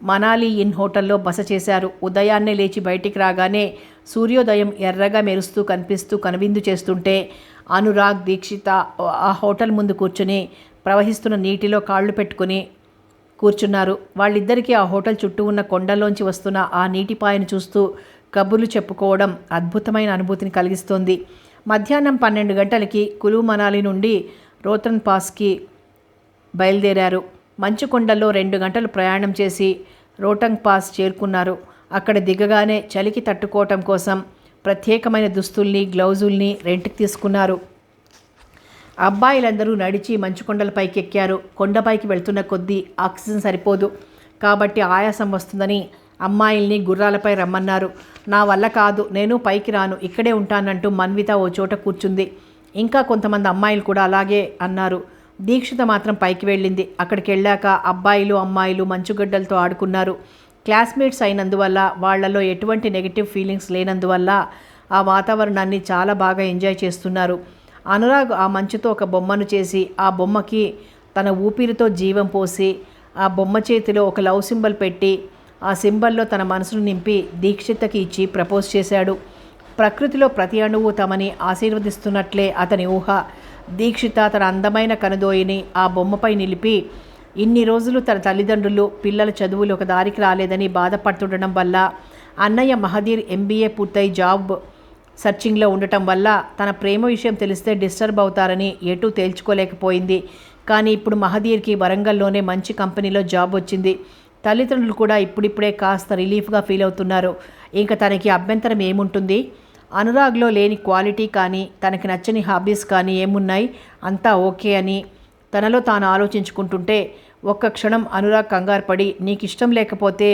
మనాలి ఇన్ హోటల్లో బస చేశారు. ఉదయాన్నే లేచి బయటికి రాగానే సూర్యోదయం ఎర్రగా మెరుస్తూ కనిపిస్తూ కనువిందు చేస్తుంటే అనురాగ్, దీక్షిత ఆ హోటల్ ముందు కూర్చుని ప్రవహిస్తున్న నీటిలో కాళ్ళు పెట్టుకుని కూర్చున్నారు. వాళ్ళిద్దరికీ ఆ హోటల్ చుట్టూ ఉన్న కొండల్లోంచి వస్తున్న ఆ నీటిపాయను చూస్తూ కబుర్లు చెప్పుకోవడం అద్భుతమైన అనుభూతిని కలిగిస్తోంది. మధ్యాహ్నం 12 గంటలకి కులు మనాలి నుండి రోహ్తన్ పాస్కి బయలుదేరారు. మంచు కొండల్లో 2 గంటలు ప్రయాణం చేసి రోహ్తన్ పాస్ చేరుకున్నారు. అక్కడ దిగగానే చలికి తట్టుకోవటం కోసం ప్రత్యేకమైన దుస్తుల్ని, గ్లౌజుల్ని రెంట్కి తీసుకున్నారు. అబ్బాయిలందరూ నడిచి మంచుకొండలపైకి ఎక్కారు. కొండపైకి వెళ్తున్న కొద్దీ ఆక్సిజన్ సరిపోదు కాబట్టి ఆయాసం వస్తుందని అమ్మాయిల్ని గుర్రాలపై రమ్మన్నారు. నా వల్ల కాదు, నేను పైకి రాను, ఇక్కడే ఉంటానంటూ మన్విత ఓ చోట కూర్చుంది. ఇంకా కొంతమంది అమ్మాయిలు కూడా అలాగే అన్నారు. దీక్షిత మాత్రం పైకి వెళ్ళింది. అక్కడికి వెళ్ళాక అబ్బాయిలు అమ్మాయిలు మంచుగడ్డలతో ఆడుకున్నారు. క్లాస్మేట్స్ అయినందువల్ల వాళ్లలో ఎటువంటి నెగిటివ్ ఫీలింగ్స్ లేనందువల్ల ఆ వాతావరణాన్ని చాలా బాగా ఎంజాయ్ చేస్తున్నారు. అనురాగ్ ఆ మంచుతో ఒక బొమ్మను చేసి ఆ బొమ్మకి తన ఊపిరితో జీవం పోసి ఆ బొమ్మ చేతిలో ఒక లవ్ సింబల్ పెట్టి ఆ సింబల్లో తన మనసును నింపి దీక్షితకి ఇచ్చి ప్రపోజ్ చేశాడు. ప్రకృతిలో ప్రతి అణువు తమని ఆశీర్వదిస్తున్నట్లే అతని ఊహ. దీక్షిత తన అందమైన కనుదోయిని ఆ బొమ్మపై నిలిపి ఇన్ని రోజులు తన తల్లిదండ్రులు పిల్లల చదువులు ఒక దారికి రాలేదని బాధపడుతుండడం వల్ల, అన్నయ్య మహదీర్ MBA పూర్తయి జాబ్ సర్చింగ్లో ఉండటం వల్ల తన ప్రేమ విషయం తెలిస్తే డిస్టర్బ్ అవుతారని ఎటూ తేల్చుకోలేకపోయింది. కానీ ఇప్పుడు మహదీర్కి వరంగల్లోనే మంచి కంపెనీలో జాబ్ వచ్చింది. తల్లిదండ్రులు కూడా ఇప్పుడిప్పుడే కాస్త రిలీఫ్గా ఫీల్ అవుతున్నారు. ఇంకా తనకి అభ్యంతరం ఏముంటుంది? అనురాగ్లో లేని క్వాలిటీ కానీ తనకి నచ్చని హాబీస్ కానీ ఏమున్నాయి? అంతా ఓకే అని తనలో తాను ఆలోచించుకుంటుంటే ఒక్క క్షణం అనురాగ్ కంగారుపడి నీకిష్టం లేకపోతే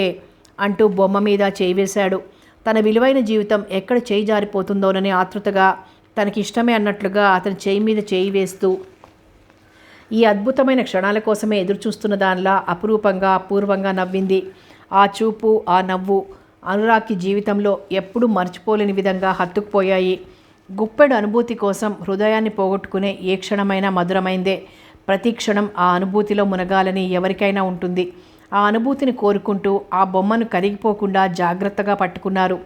అంటూ బొమ్మ మీద చేయి వేశాడు. తన విలువైన జీవితం ఎక్కడ చేయి జారిపోతుందోనని ఆతృతగా తనకిష్టమే అన్నట్లుగా అతని చేయి మీద చేయి వేస్తూ ఈ అద్భుతమైన క్షణాల కోసమే ఎదురుచూస్తున్న దానిలా అపురూపంగా అపూర్వంగా నవ్వింది. ఆ చూపు, ఆ నవ్వు అనురాగ్కి జీవితంలో ఎప్పుడూ మర్చిపోలేని విధంగా హత్తుకుపోయాయి. గుప్పెడు అనుభూతి కోసం హృదయాన్ని పోగొట్టుకునే ఏ క్షణమైనా మధురమైందే. ప్రతి క్షణం ఆ అనుభూతిలో మునగాలని ఎవరికైనా ఉంటుంది. ఆ అనుభూతిని కోరుకుంటూ ఆ బొమ్మను కరిగిపోకుండా జాగ్రత్తగా పట్టుకున్నారు.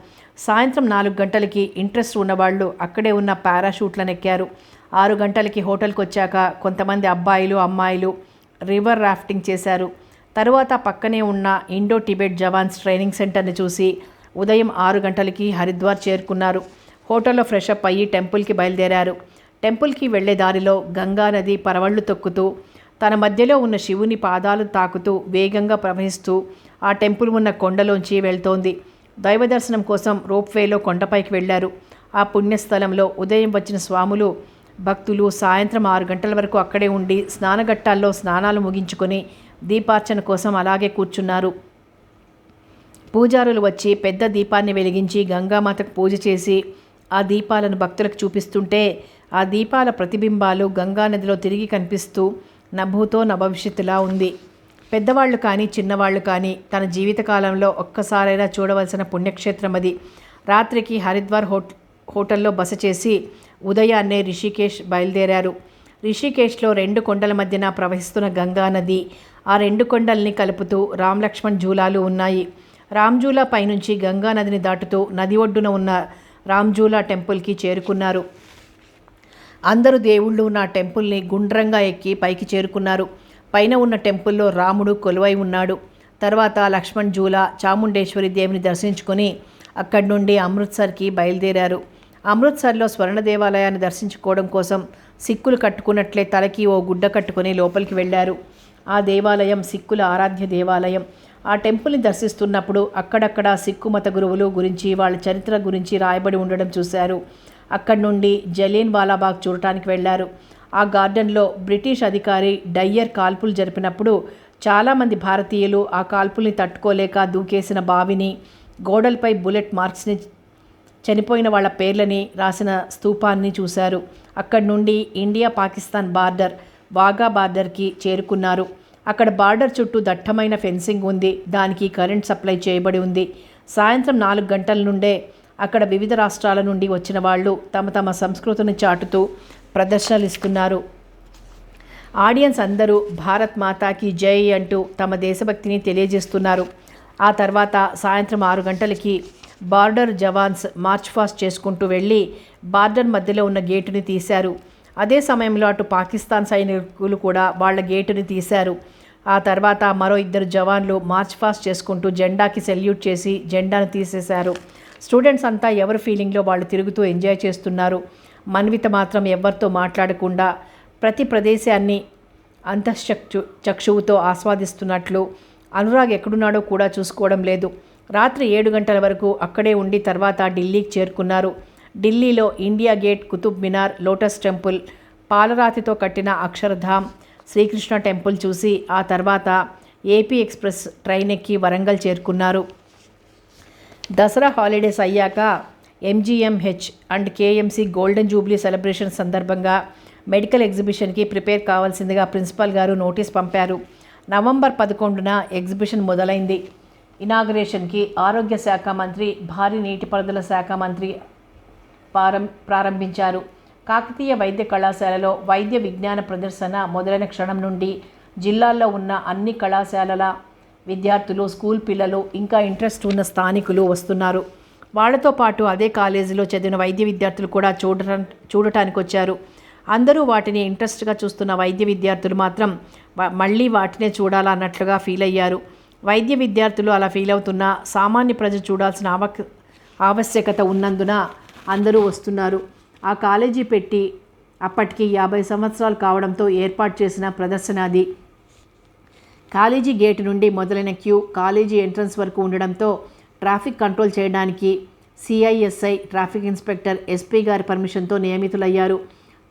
సాయంత్రం 4 గంటలకి ఇంట్రెస్ట్ ఉన్నవాళ్ళు అక్కడే ఉన్న పారాషూట్లను ఎక్కారు. 6 గంటలకి హోటల్కి వచ్చాక కొంతమంది అబ్బాయిలు అమ్మాయిలు రివర్ రాఫ్టింగ్ చేశారు. తరువాత పక్కనే ఉన్న ఇండో టిబెట్ జవాన్స్ ట్రైనింగ్ సెంటర్ని చూసి ఉదయం 6 గంటలకి హరిద్వార్ చేరుకున్నారు. హోటల్లో ఫ్రెషప్ అయ్యి టెంపుల్కి బయలుదేరారు. టెంపుల్కి వెళ్లే దారిలో గంగా నది పరవళ్లు తొక్కుతూ తన మధ్యలో ఉన్న శివుని పాదాలు తాకుతూ వేగంగా ప్రవహిస్తూ ఆ టెంపుల్ ఉన్న కొండలోంచి వెళ్తోంది. దైవ దర్శనం కోసం రోప్వేలో కొండపైకి వెళ్లారు. ఆ పుణ్యస్థలంలో ఉదయం వచ్చిన స్వాములు భక్తులు సాయంత్రం 6 గంటల వరకు అక్కడే ఉండి స్నానఘట్టాల్లో స్నానాలు ముగించుకొని దీపార్చన కోసం అలాగే కూర్చున్నారు. పూజారులు వచ్చి పెద్ద దీపాన్ని వెలిగించి గంగామాతకు పూజ చేసి ఆ దీపాలను భక్తులకు చూపిస్తుంటే ఆ దీపాల ప్రతిబింబాలు గంగానదిలో తిరిగి కనిపిస్తూ నభూతో నభవిష్యత్తులా ఉంది. పెద్దవాళ్ళు కానీ చిన్నవాళ్ళు కానీ తన జీవితకాలంలో ఒక్కసారైనా చూడవలసిన పుణ్యక్షేత్రం అది. రాత్రికి హరిద్వార్ హోటల్లో బస చేసి ఉదయాన్నే రిషికేశ్ బయలుదేరారు. రిషికేశ్లో 2 కొండల మధ్యన ప్రవహిస్తున్న గంగానది, ఆ 2 కొండల్ని కలుపుతూ రామ్ లక్ష్మణ్ జూలాలు ఉన్నాయి. రామ్జూలా పైనుంచి గంగానదిని దాటుతూ నది ఒడ్డున ఉన్న రామ్జూలా టెంపుల్కి చేరుకున్నారు. అందరూ దేవుళ్ళు ఉన్న టెంపుల్ని గుండ్రంగా ఎక్కి పైకి చేరుకున్నారు. పైన ఉన్న టెంపుల్లో రాముడు కొలువై ఉన్నాడు. తర్వాత లక్ష్మణ్ జూలా చాముండేశ్వరి దేవిని దర్శించుకొని అక్కడి నుండి అమృత్సర్కి బయలుదేరారు. అమృత్సర్లో స్వర్ణ దేవాలయాన్ని దర్శించుకోవడం కోసం సిక్కులు కట్టుకున్నట్లే తలకి ఓ గుడ్డ కట్టుకొని లోపలికి వెళ్ళారు. ఆ దేవాలయం సిక్కుల ఆరాధ్య దేవాలయం. ఆ టెంపుల్ని దర్శిస్తున్నప్పుడు అక్కడక్కడ సిక్కు మత గురువులు గురించి వాళ్ళ చరిత్ర గురించి రాయబడి ఉండడం చూశారు. అక్కడి నుండి జలియన్ వాలాబాగ్ చూడటానికి వెళ్లారు. ఆ గార్డెన్లో బ్రిటిష్ అధికారి డయ్యర్ కాల్పులు జరిపినప్పుడు చాలామంది భారతీయులు ఆ కాల్పుల్ని తట్టుకోలేక దూకేసిన బావిని, గోడలపై బుల్లెట్ మార్క్స్ని, చనిపోయిన వాళ్ళ పేర్లని రాసిన స్తూపాన్ని చూశారు. అక్కడి నుండి ఇండియా పాకిస్తాన్ బార్డర్ వాఘా బార్డర్కి చేరుకున్నారు. అక్కడ బార్డర్ చుట్టూ దట్టమైన ఫెన్సింగ్ ఉంది. దానికి కరెంట్ సప్లై చేయబడి ఉంది. సాయంత్రం 4 గంటల నుండే అక్కడ వివిధ రాష్ట్రాల నుండి వచ్చిన వాళ్ళు తమ తమ సంస్కృతిని చాటుతూ ప్రదర్శనలు ఇస్తున్నారు. ఆడియన్స్ అందరూ భారత్ మాతాకి జై అంటూ తమ దేశభక్తిని తెలియజేస్తున్నారు. ఆ తర్వాత సాయంత్రం 6 గంటలకి బార్డర్ జవాన్స్ మార్చ్ ఫాస్ట్ చేసుకుంటూ వెళ్ళి బార్డర్ మధ్యలో ఉన్న గేటుని తీశారు. అదే సమయంలో అటు పాకిస్తాన్ సైనికులు కూడా వాళ్ళ గేటుని తీశారు. ఆ తర్వాత మరో 2 జవాన్లు మార్చ్ ఫాస్ట్ చేసుకుంటూ జెండాకి సెల్యూట్ చేసి జెండాను తీసేశారు. స్టూడెంట్స్ అంతా ఎవరి ఫీలింగ్లో వాళ్ళు తిరుగుతూ ఎంజాయ్ చేస్తున్నారు. మన్విత మాత్రం ఎవరితో మాట్లాడకుండా ప్రతి ప్రదేశాన్ని చక్షువుతో ఆస్వాదిస్తున్నట్లు. అనురాగ్ ఎక్కడున్నాడో కూడా చూసుకోవడం లేదు. రాత్రి 7 గంటల వరకు అక్కడే ఉండి తర్వాత ఢిల్లీకి చేరుకున్నారు. ఢిల్లీలో ఇండియా గేట్, కుతుబ్ మినార్, లోటస్ టెంపుల్, పాలరాతితో కట్టిన అక్షరధామ్, శ్రీకృష్ణ టెంపుల్ చూసి ఆ తర్వాత ఏపీ ఎక్స్ప్రెస్ ట్రైన్ ఎక్కి వరంగల్ చేరుకున్నారు. దసరా హాలిడేస్ అయ్యాక MGMH and KMC golden jubilee celebration సందర్భంగా మెడికల్ ఎగ్జిబిషన్కి ప్రిపేర్ కావాల్సిందిగా ప్రిన్సిపాల్ గారు నోటీస్ పంపారు. నవంబర్ 11న ఎగ్జిబిషన్ మొదలైంది. ఇనాగరేషన్కి ఆరోగ్య శాఖ మంత్రి, భారీ నీటిపారుదల శాఖ మంత్రి ప్రారంభించారు. కాకతీయ వైద్య కళాశాలలో వైద్య విజ్ఞాన ప్రదర్శన మొదలైన క్షణం నుండి జిల్లాల్లో ఉన్న అన్ని కళాశాలల విద్యార్థులు, స్కూల్ పిల్లలు, ఇంకా ఇంట్రెస్ట్ ఉన్న స్థానికులు వస్తున్నారు. వాళ్లతో పాటు అదే కాలేజీలో చదివిన వైద్య విద్యార్థులు కూడా చూడటానికి వచ్చారు. అందరూ వాటిని ఇంట్రెస్ట్గా చూస్తున్న వైద్య విద్యార్థులు మాత్రం మళ్ళీ వాటినే చూడాలన్నట్లుగా ఫీల్ అయ్యారు. వైద్య విద్యార్థులు అలా ఫీల్ అవుతున్నా సామాన్య ప్రజలు చూడాల్సిన ఆవశ్యకత ఉన్నందున అందరూ వస్తున్నారు. ఆ కాలేజీ పెట్టి అప్పటికి 50 సంవత్సరాలు కావడంతో ఏర్పాటు చేసిన ప్రదర్శన అది. కాలేజీ గేటు నుండి మొదలైన క్యూ కాలేజీ ఎంట్రన్స్ వరకు ఉండడంతో ట్రాఫిక్ కంట్రోల్ చేయడానికి సిఐఎస్ఐ ట్రాఫిక్ ఇన్స్పెక్టర్ ఎస్పీ గారి పర్మిషన్తో నియమితులయ్యారు.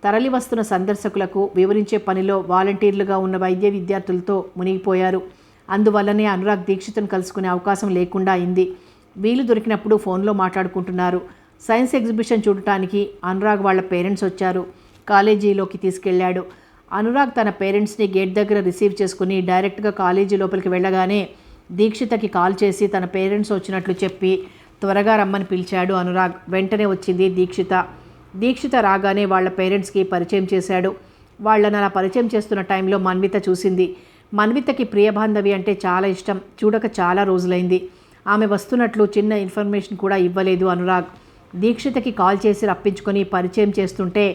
తరలి వస్తున్న సందర్శకులకు వివరించే పనిలో వాలంటీర్లుగా ఉన్న వైద్య విద్యార్థులతో మునిగిపోయారు. అందువల్లనే అనురాగ్ దీక్షితును కలుసుకునే అవకాశం లేకుండా అయింది. వీలు దొరికినప్పుడు ఫోన్లో మాట్లాడుకుంటున్నారు. సైన్స్ ఎగ్జిబిషన్ చూడటానికి అనురాగ్ వాళ్ళ పేరెంట్స్ వచ్చారు. కాలేజీలోకి తీసుకెళ్లాడు. అనురాగ్ తన పేరెంట్స్ని గేట్ దగ్గర రిసీవ్ చేసుకుని డైరెక్ట్గా కాలేజీ లోపలికి వెళ్ళగానే దీక్షితకి కాల్ చేసి తన పేరెంట్స్ వచ్చినట్లు చెప్పి త్వరగా రమ్మని పిలిచాడు అనురాగ్. వెంటనే వచ్చింది దీక్షిత. దీక్షిత రాగానే వాళ్ళ పేరెంట్స్కి పరిచయం చేశాడు. వాళ్ళని అలా పరిచయం చేస్తున్న టైంలో మన్విత చూసింది. మన్వితకి ప్రియబాంధవి అంటే చాలా ఇష్టం. చూడక చాలా రోజులైంది. ఆమె వస్తున్నట్లు చిన్న ఇన్ఫర్మేషన్ కూడా ఇవ్వలేదు అనురాగ్. దీక్షితకి కాల్ చేసి రప్పించుకొని పరిచయం చేస్తుంటే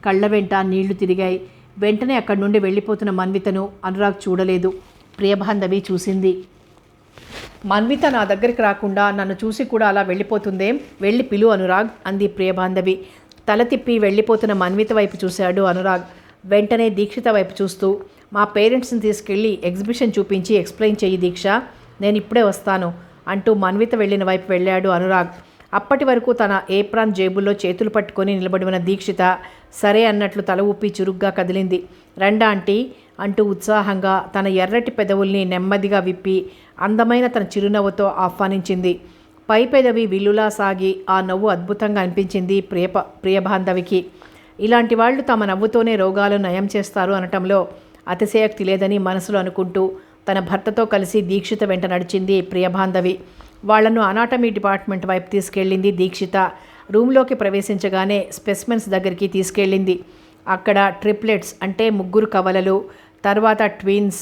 కళ్ళ వెంట నీళ్లు తిరిగాయి. వెంటనే అక్కడి నుండి వెళ్ళిపోతున్న మన్వితను అనురాగ్ చూడలేదు. ప్రియబాంధవి చూసింది. మన్విత నా దగ్గరికి రాకుండా నన్ను చూసి కూడా అలా వెళ్ళిపోతుందేం? వెళ్ళి పిలు అనురాగ్ అంది ప్రియబాంధవి. తల తిప్పి వెళ్ళిపోతున్న మన్విత వైపు చూశాడు అనురాగ్. వెంటనే దీక్షిత వైపు చూస్తూ, మా పేరెంట్స్ని తీసుకెళ్ళి ఎగ్జిబిషన్ చూపించి ఎక్స్ప్లెయిన్ చెయ్యి దీక్ష, నేను ఇప్పుడే వస్తాను అంటూ మన్విత వెళ్ళిన వైపు వెళ్ళాడు అనురాగ్. అప్పటి వరకు తన ఏప్రాన్ జేబుల్లో చేతులు పట్టుకొని నిలబడి ఉన్న దీక్షిత సరే అన్నట్లు తల ఊపి చురుగ్గా కదిలింది. రండా ఆంటీ అంటూ ఉత్సాహంగా తన ఎర్రటి పెదవుల్ని నెమ్మదిగా విప్పి అందమైన తన చిరునవ్వుతో ఆహ్వానించింది. పై పెదవి విల్లులా సాగి ఆ నవ్వు అద్భుతంగా అనిపించింది ప్రియబాంధవికి. ఇలాంటి వాళ్ళు తమ నవ్వుతోనే రోగాలు నయం చేస్తారు అనటంలో అతిశయోక్తి లేదని మనసులో అనుకుంటూ తన భర్తతో కలిసి దీక్షిత వెంట నడిచింది ప్రియబాంధవి. వాళ్లను అనాటమీ డిపార్ట్మెంట్ వైపు తీసుకెళ్ళింది దీక్షిత. రూమ్లోకి ప్రవేశించగానే స్పెసిమెన్స్ దగ్గరికి తీసుకెళ్ళింది. అక్కడ ట్రిప్లెట్స్ అంటే 3 కవలలు, తర్వాత ట్విన్స్,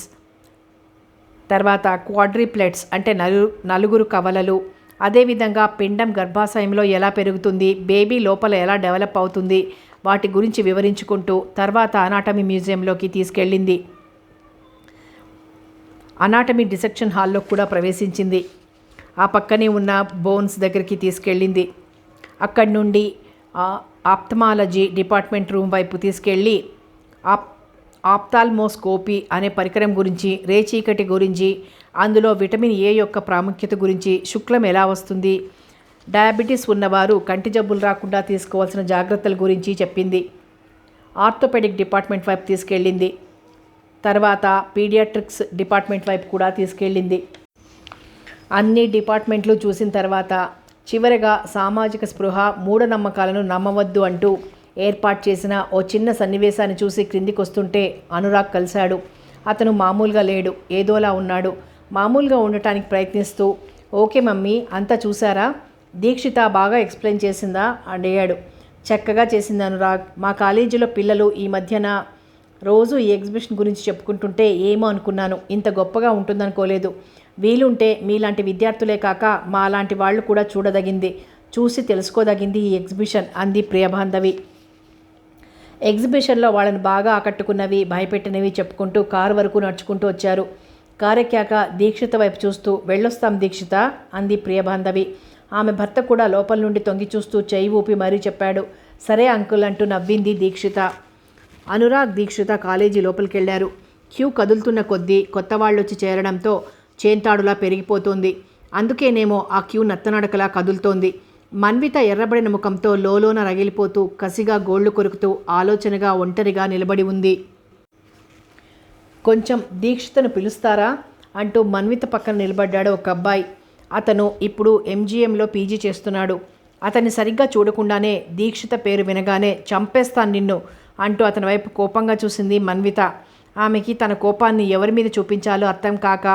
తర్వాత క్వాడ్రిప్లెట్స్ అంటే 4 కవలలు, అదేవిధంగా పిండం గర్భాశయంలో ఎలా పెరుగుతుంది, బేబీ లోపల ఎలా డెవలప్ అవుతుంది, వాటి గురించి వివరించుకుంటూ తర్వాత అనాటమీ మ్యూజియంలోకి తీసుకెళ్ళింది. అనాటమీ డిసెక్షన్ హాల్లో కూడా ప్రవేశించింది. ఆ పక్కనే ఉన్న బోన్స్ దగ్గరికి తీసుకెళ్ళింది. అక్కడి నుండి ఆప్థమాలజీ డిపార్ట్మెంట్ రూమ్ వైపు తీసుకెళ్ళి ఆప్థాల్మోస్కోపీ అనే పరికరం గురించి, రేచీకటి గురించి, అందులో విటమిన్ ఏ యొక్క ప్రాముఖ్యత గురించి, శుక్లం ఎలా వస్తుంది, డయాబెటీస్ ఉన్నవారు కంటి జబ్బులు రాకుండా తీసుకోవాల్సిన జాగ్రత్తల గురించి చెప్పింది. ఆర్థోపెడిక్ డిపార్ట్మెంట్ వైపు తీసుకెళ్ళింది. తర్వాత పీడియాట్రిక్స్ డిపార్ట్మెంట్ వైపు కూడా తీసుకెళ్ళింది. అన్ని డిపార్ట్మెంట్లు చూసిన తర్వాత చివరగా సామాజిక స్పృహ, మూఢనమ్మకాలను నమ్మవద్దు అంటూ ఏర్పాటు చేసిన ఓ చిన్న సన్నివేశాన్ని చూసి క్రిందికి వస్తుంటే అనురాగ్ కలిశాడు. అతను మామూలుగా లేడు, ఏదోలా ఉన్నాడు. మామూలుగా ఉండటానికి ప్రయత్నిస్తూ, ఓకే మమ్మీ అంతా చూసారా, దీక్షిత బాగా ఎక్స్ప్లెయిన్ చేసిందా అడిగాడు. చక్కగా చేసింది అనురాగ్. మా కాలేజీలో పిల్లలు ఈ మధ్యన రోజు ఈ ఎగ్జిబిషన్ గురించి చెప్పుకుంటుంటే ఏమో అనుకున్నాను, ఇంత గొప్పగా ఉంటుందనుకోలేదు. వీలుంటే మీలాంటి విద్యార్థులే కాక మా లాంటి వాళ్ళు కూడా చూడదగింది, చూసి తెలుసుకోదగింది ఈ ఎగ్జిబిషన్ అంది ప్రియబాంధవి. ఎగ్జిబిషన్లో వాళ్ళని బాగా ఆకట్టుకున్నవి, భయపెట్టినవి చెప్పుకుంటూ కారు వరకు నడుచుకుంటూ వచ్చారు. కారెక్కాక దీక్షిత వైపు చూస్తూ, వెళ్ళొస్తాం దీక్షిత అంది ప్రియబాంధవి. ఆమె భర్త కూడా లోపల నుండి తొంగి చూస్తూ చెయ్యి ఊపి మరీ చెప్పాడు. సరే అంకుల్ అంటూ నవ్వింది దీక్షిత. అనురాగ్, దీక్షిత కాలేజీ లోపలికి వెళ్ళారు. క్యూ కదులుతున్న కొద్దీ కొత్త వాళ్ళు వచ్చి చేరడంతో చేంతాడులా పెరిగిపోతోంది. అందుకేనేమో ఆ క్యూ నత్తనడకలా కదులుతోంది. మన్విత ఎర్రబడిన ముఖంతో లోలోన రగిలిపోతూ, కసిగా గోళ్లు కొరుకుతూ ఆలోచనగా ఒంటరిగా నిలబడి ఉంది. కొంచెం దీక్షితను పిలుస్తారా అంటూ మన్విత పక్కన నిలబడ్డాడు ఒక అబ్బాయి. అతను ఇప్పుడు ఎంజీఎంలో పీజీ చేస్తున్నాడు. అతన్ని సరిగ్గా చూడకుండానే దీక్షిత పేరు వినగానే చంపేస్తాను నిన్ను అంటూ అతని వైపు కోపంగా చూసింది మన్విత. ఆమెకి తన కోపాన్ని ఎవరి మీద చూపించాలో అర్థం కాక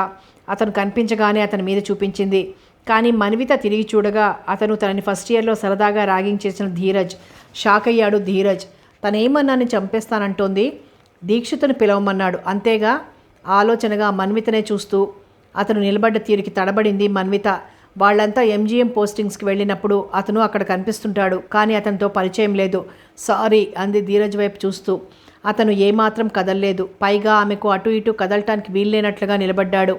అతను కనిపించగానే అతని మీద చూపించింది. కానీ మన్విత తిరిగి చూడగా అతను తనని ఫస్ట్ ఇయర్లో సరదాగా ర్యాగింగ్ చేసిన ధీరజ్. షాక్ అయ్యాడు ధీరజ్. తనేమన్నాన్ని చంపేస్తానంటోంది. దీక్షితను పిలవమన్నాడు అంతేగా. ఆలోచనగా మన్వితనే చూస్తూ అతను నిలబడ్డ తీరుకి తడబడింది మన్విత. వాళ్ళంతా ఎంజీఎం పోస్టింగ్స్కి వెళ్ళినప్పుడు అతను అక్కడ కనిపిస్తుంటాడు, కానీ అతనితో పరిచయం లేదు. సారీ అంది ధీరజ్ వైపు చూస్తూ. అతను ఏమాత్రం కదల్లేదు. పైగా ఆమెకు అటు ఇటు కదలటానికి వీల్లేనట్లుగా నిలబడ్డాడు.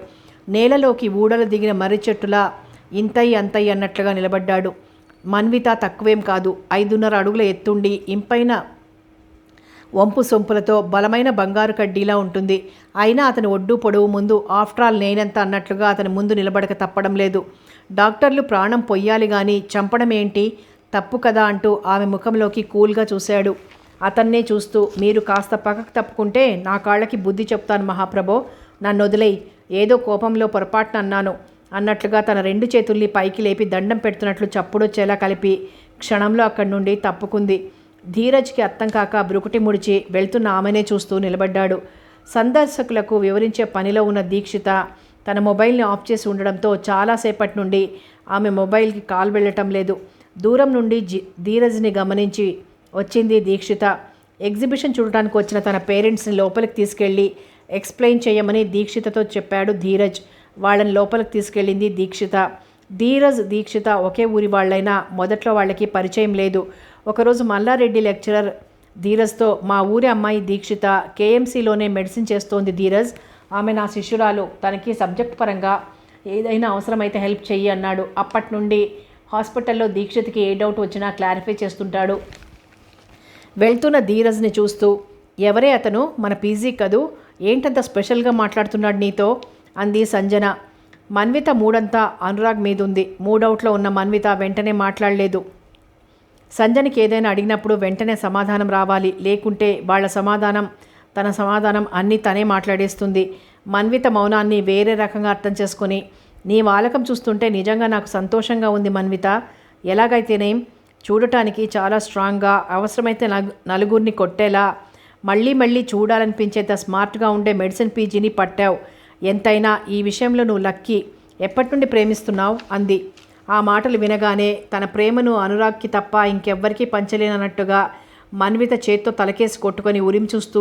నేలలోకి ఊడలు దిగిన మర్రి చెట్టులా ఇంతయి అంతయి అన్నట్లుగా నిలబడ్డాడు. మన్విత తక్కువేం కాదు. 5.5 అడుగుల ఎత్తుండి ఇంపైన వంపు సొంపులతో బలమైన బంగారు కడ్డీలా ఉంటుంది. అయినా అతని ఒడ్డు పొడవు ముందు ఆఫ్టర్ ఆల్ నేనంత అన్నట్లుగా అతని ముందు నిలబడక తప్పడం లేదు. డాక్టర్లు ప్రాణం పొయ్యాలి కానీ చంపడం ఏంటి, తప్పు కదా అంటూ ఆమె ముఖంలోకి కూల్గా చూశాడు. అతన్నే చూస్తూ మీరు కాస్త పక్కకు తప్పుకుంటే నా కాళ్ళకి బుద్ధి చెప్తాను మహాప్రభో, నన్ను వదిలేయి, ఏదో కోపంలో పొరపాటున అన్నాను అన్నట్లుగా తన 2 చేతుల్ని పైకి లేపి దండం పెడుతున్నట్లు చప్పుడొచ్చేలా కలిపి క్షణంలో అక్కడి నుండి తప్పుకుంది. ధీరజ్కి అర్థం కాక బ్రుకుటి ముడిచి వెళ్తున్న ఆమెనే చూస్తూ నిలబడ్డాడు. సందర్శకులకు వివరించే పనిలో ఉన్న దీక్షిత తన మొబైల్ని ఆఫ్ చేసి ఉండడంతో చాలాసేపటి నుండి ఆమె మొబైల్కి కాల్ వెళ్ళటం లేదు. దూరం నుండి ధీరజ్ని గమనించి వచ్చింది దీక్షిత. ఎగ్జిబిషన్ చూడటానికి వచ్చిన తన పేరెంట్స్ని లోపలికి తీసుకెళ్ళి ఎక్స్ప్లెయిన్ చేయమని దీక్షితతో చెప్పాడు ధీరజ్. వాళ్ళని లోపలికి తీసుకెళ్ళింది దీక్షిత. ధీరజ్ దీక్షిత ఒకే ఊరి వాళ్ళైనా మొదట్లో వాళ్ళకి పరిచయం లేదు. ఒకరోజు మల్లారెడ్డి లెక్చరర్ ధీరజ్తో మా ఊరి అమ్మాయి దీక్షిత కేఎంసీలోనే మెడిసిన్ చేస్తోంది ధీరజ్, ఆమె నా శిష్యురాలు, తనకి సబ్జెక్ట్ పరంగా ఏదైనా అవసరమైతే హెల్ప్ చెయ్యి అన్నాడు. అప్పటి నుండి హాస్పిటల్లో దీక్షితకి ఏ డౌట్ వచ్చినా క్లారిఫై చేస్తుంటాడు. వెళ్తున్న ధీరజ్ని చూస్తూ ఎవరే అతను, మన పీజీ కదూ, ఏంటంత స్పెషల్గా మాట్లాడుతున్నాడు నీతో అంది సంజన. మన్విత మూడంతా అనురాగ్ మీదుంది. మూడౌట్లో ఉన్న మన్విత వెంటనే మాట్లాడలేదు. సంజనకి ఏదైనా అడిగినప్పుడు వెంటనే సమాధానం రావాలి, లేకుంటే వాళ్ళ సమాధానం తన సమాధానం అన్నీ తనే మాట్లాడేస్తుంది. మన్విత మౌనాన్ని వేరే రకంగా అర్థం చేసుకొని నీ వాలకం చూస్తుంటే నిజంగా నాకు సంతోషంగా ఉంది మన్విత, ఎలాగైతేనేం చూడటానికి చాలా స్ట్రాంగ్గా, అవసరమైతే నలుగురిని కొట్టేలా, మళ్ళీ మళ్ళీ చూడాలనిపించేంత స్మార్ట్గా ఉండే మెడిసిన్ పీజీని పట్టావు. ఎంతైనా ఈ విషయంలో నువ్వు లక్కీ. ఎప్పటి నుండి ప్రేమిస్తున్నావు అంది. ఆ మాటలు వినగానే తన ప్రేమను అనురాగ్కి తప్ప ఇంకెవ్వరికీ పంచలేనన్నట్టుగా మన్విత చేత్తో తలకేసి కొట్టుకొని ఉరిమి చూస్తూ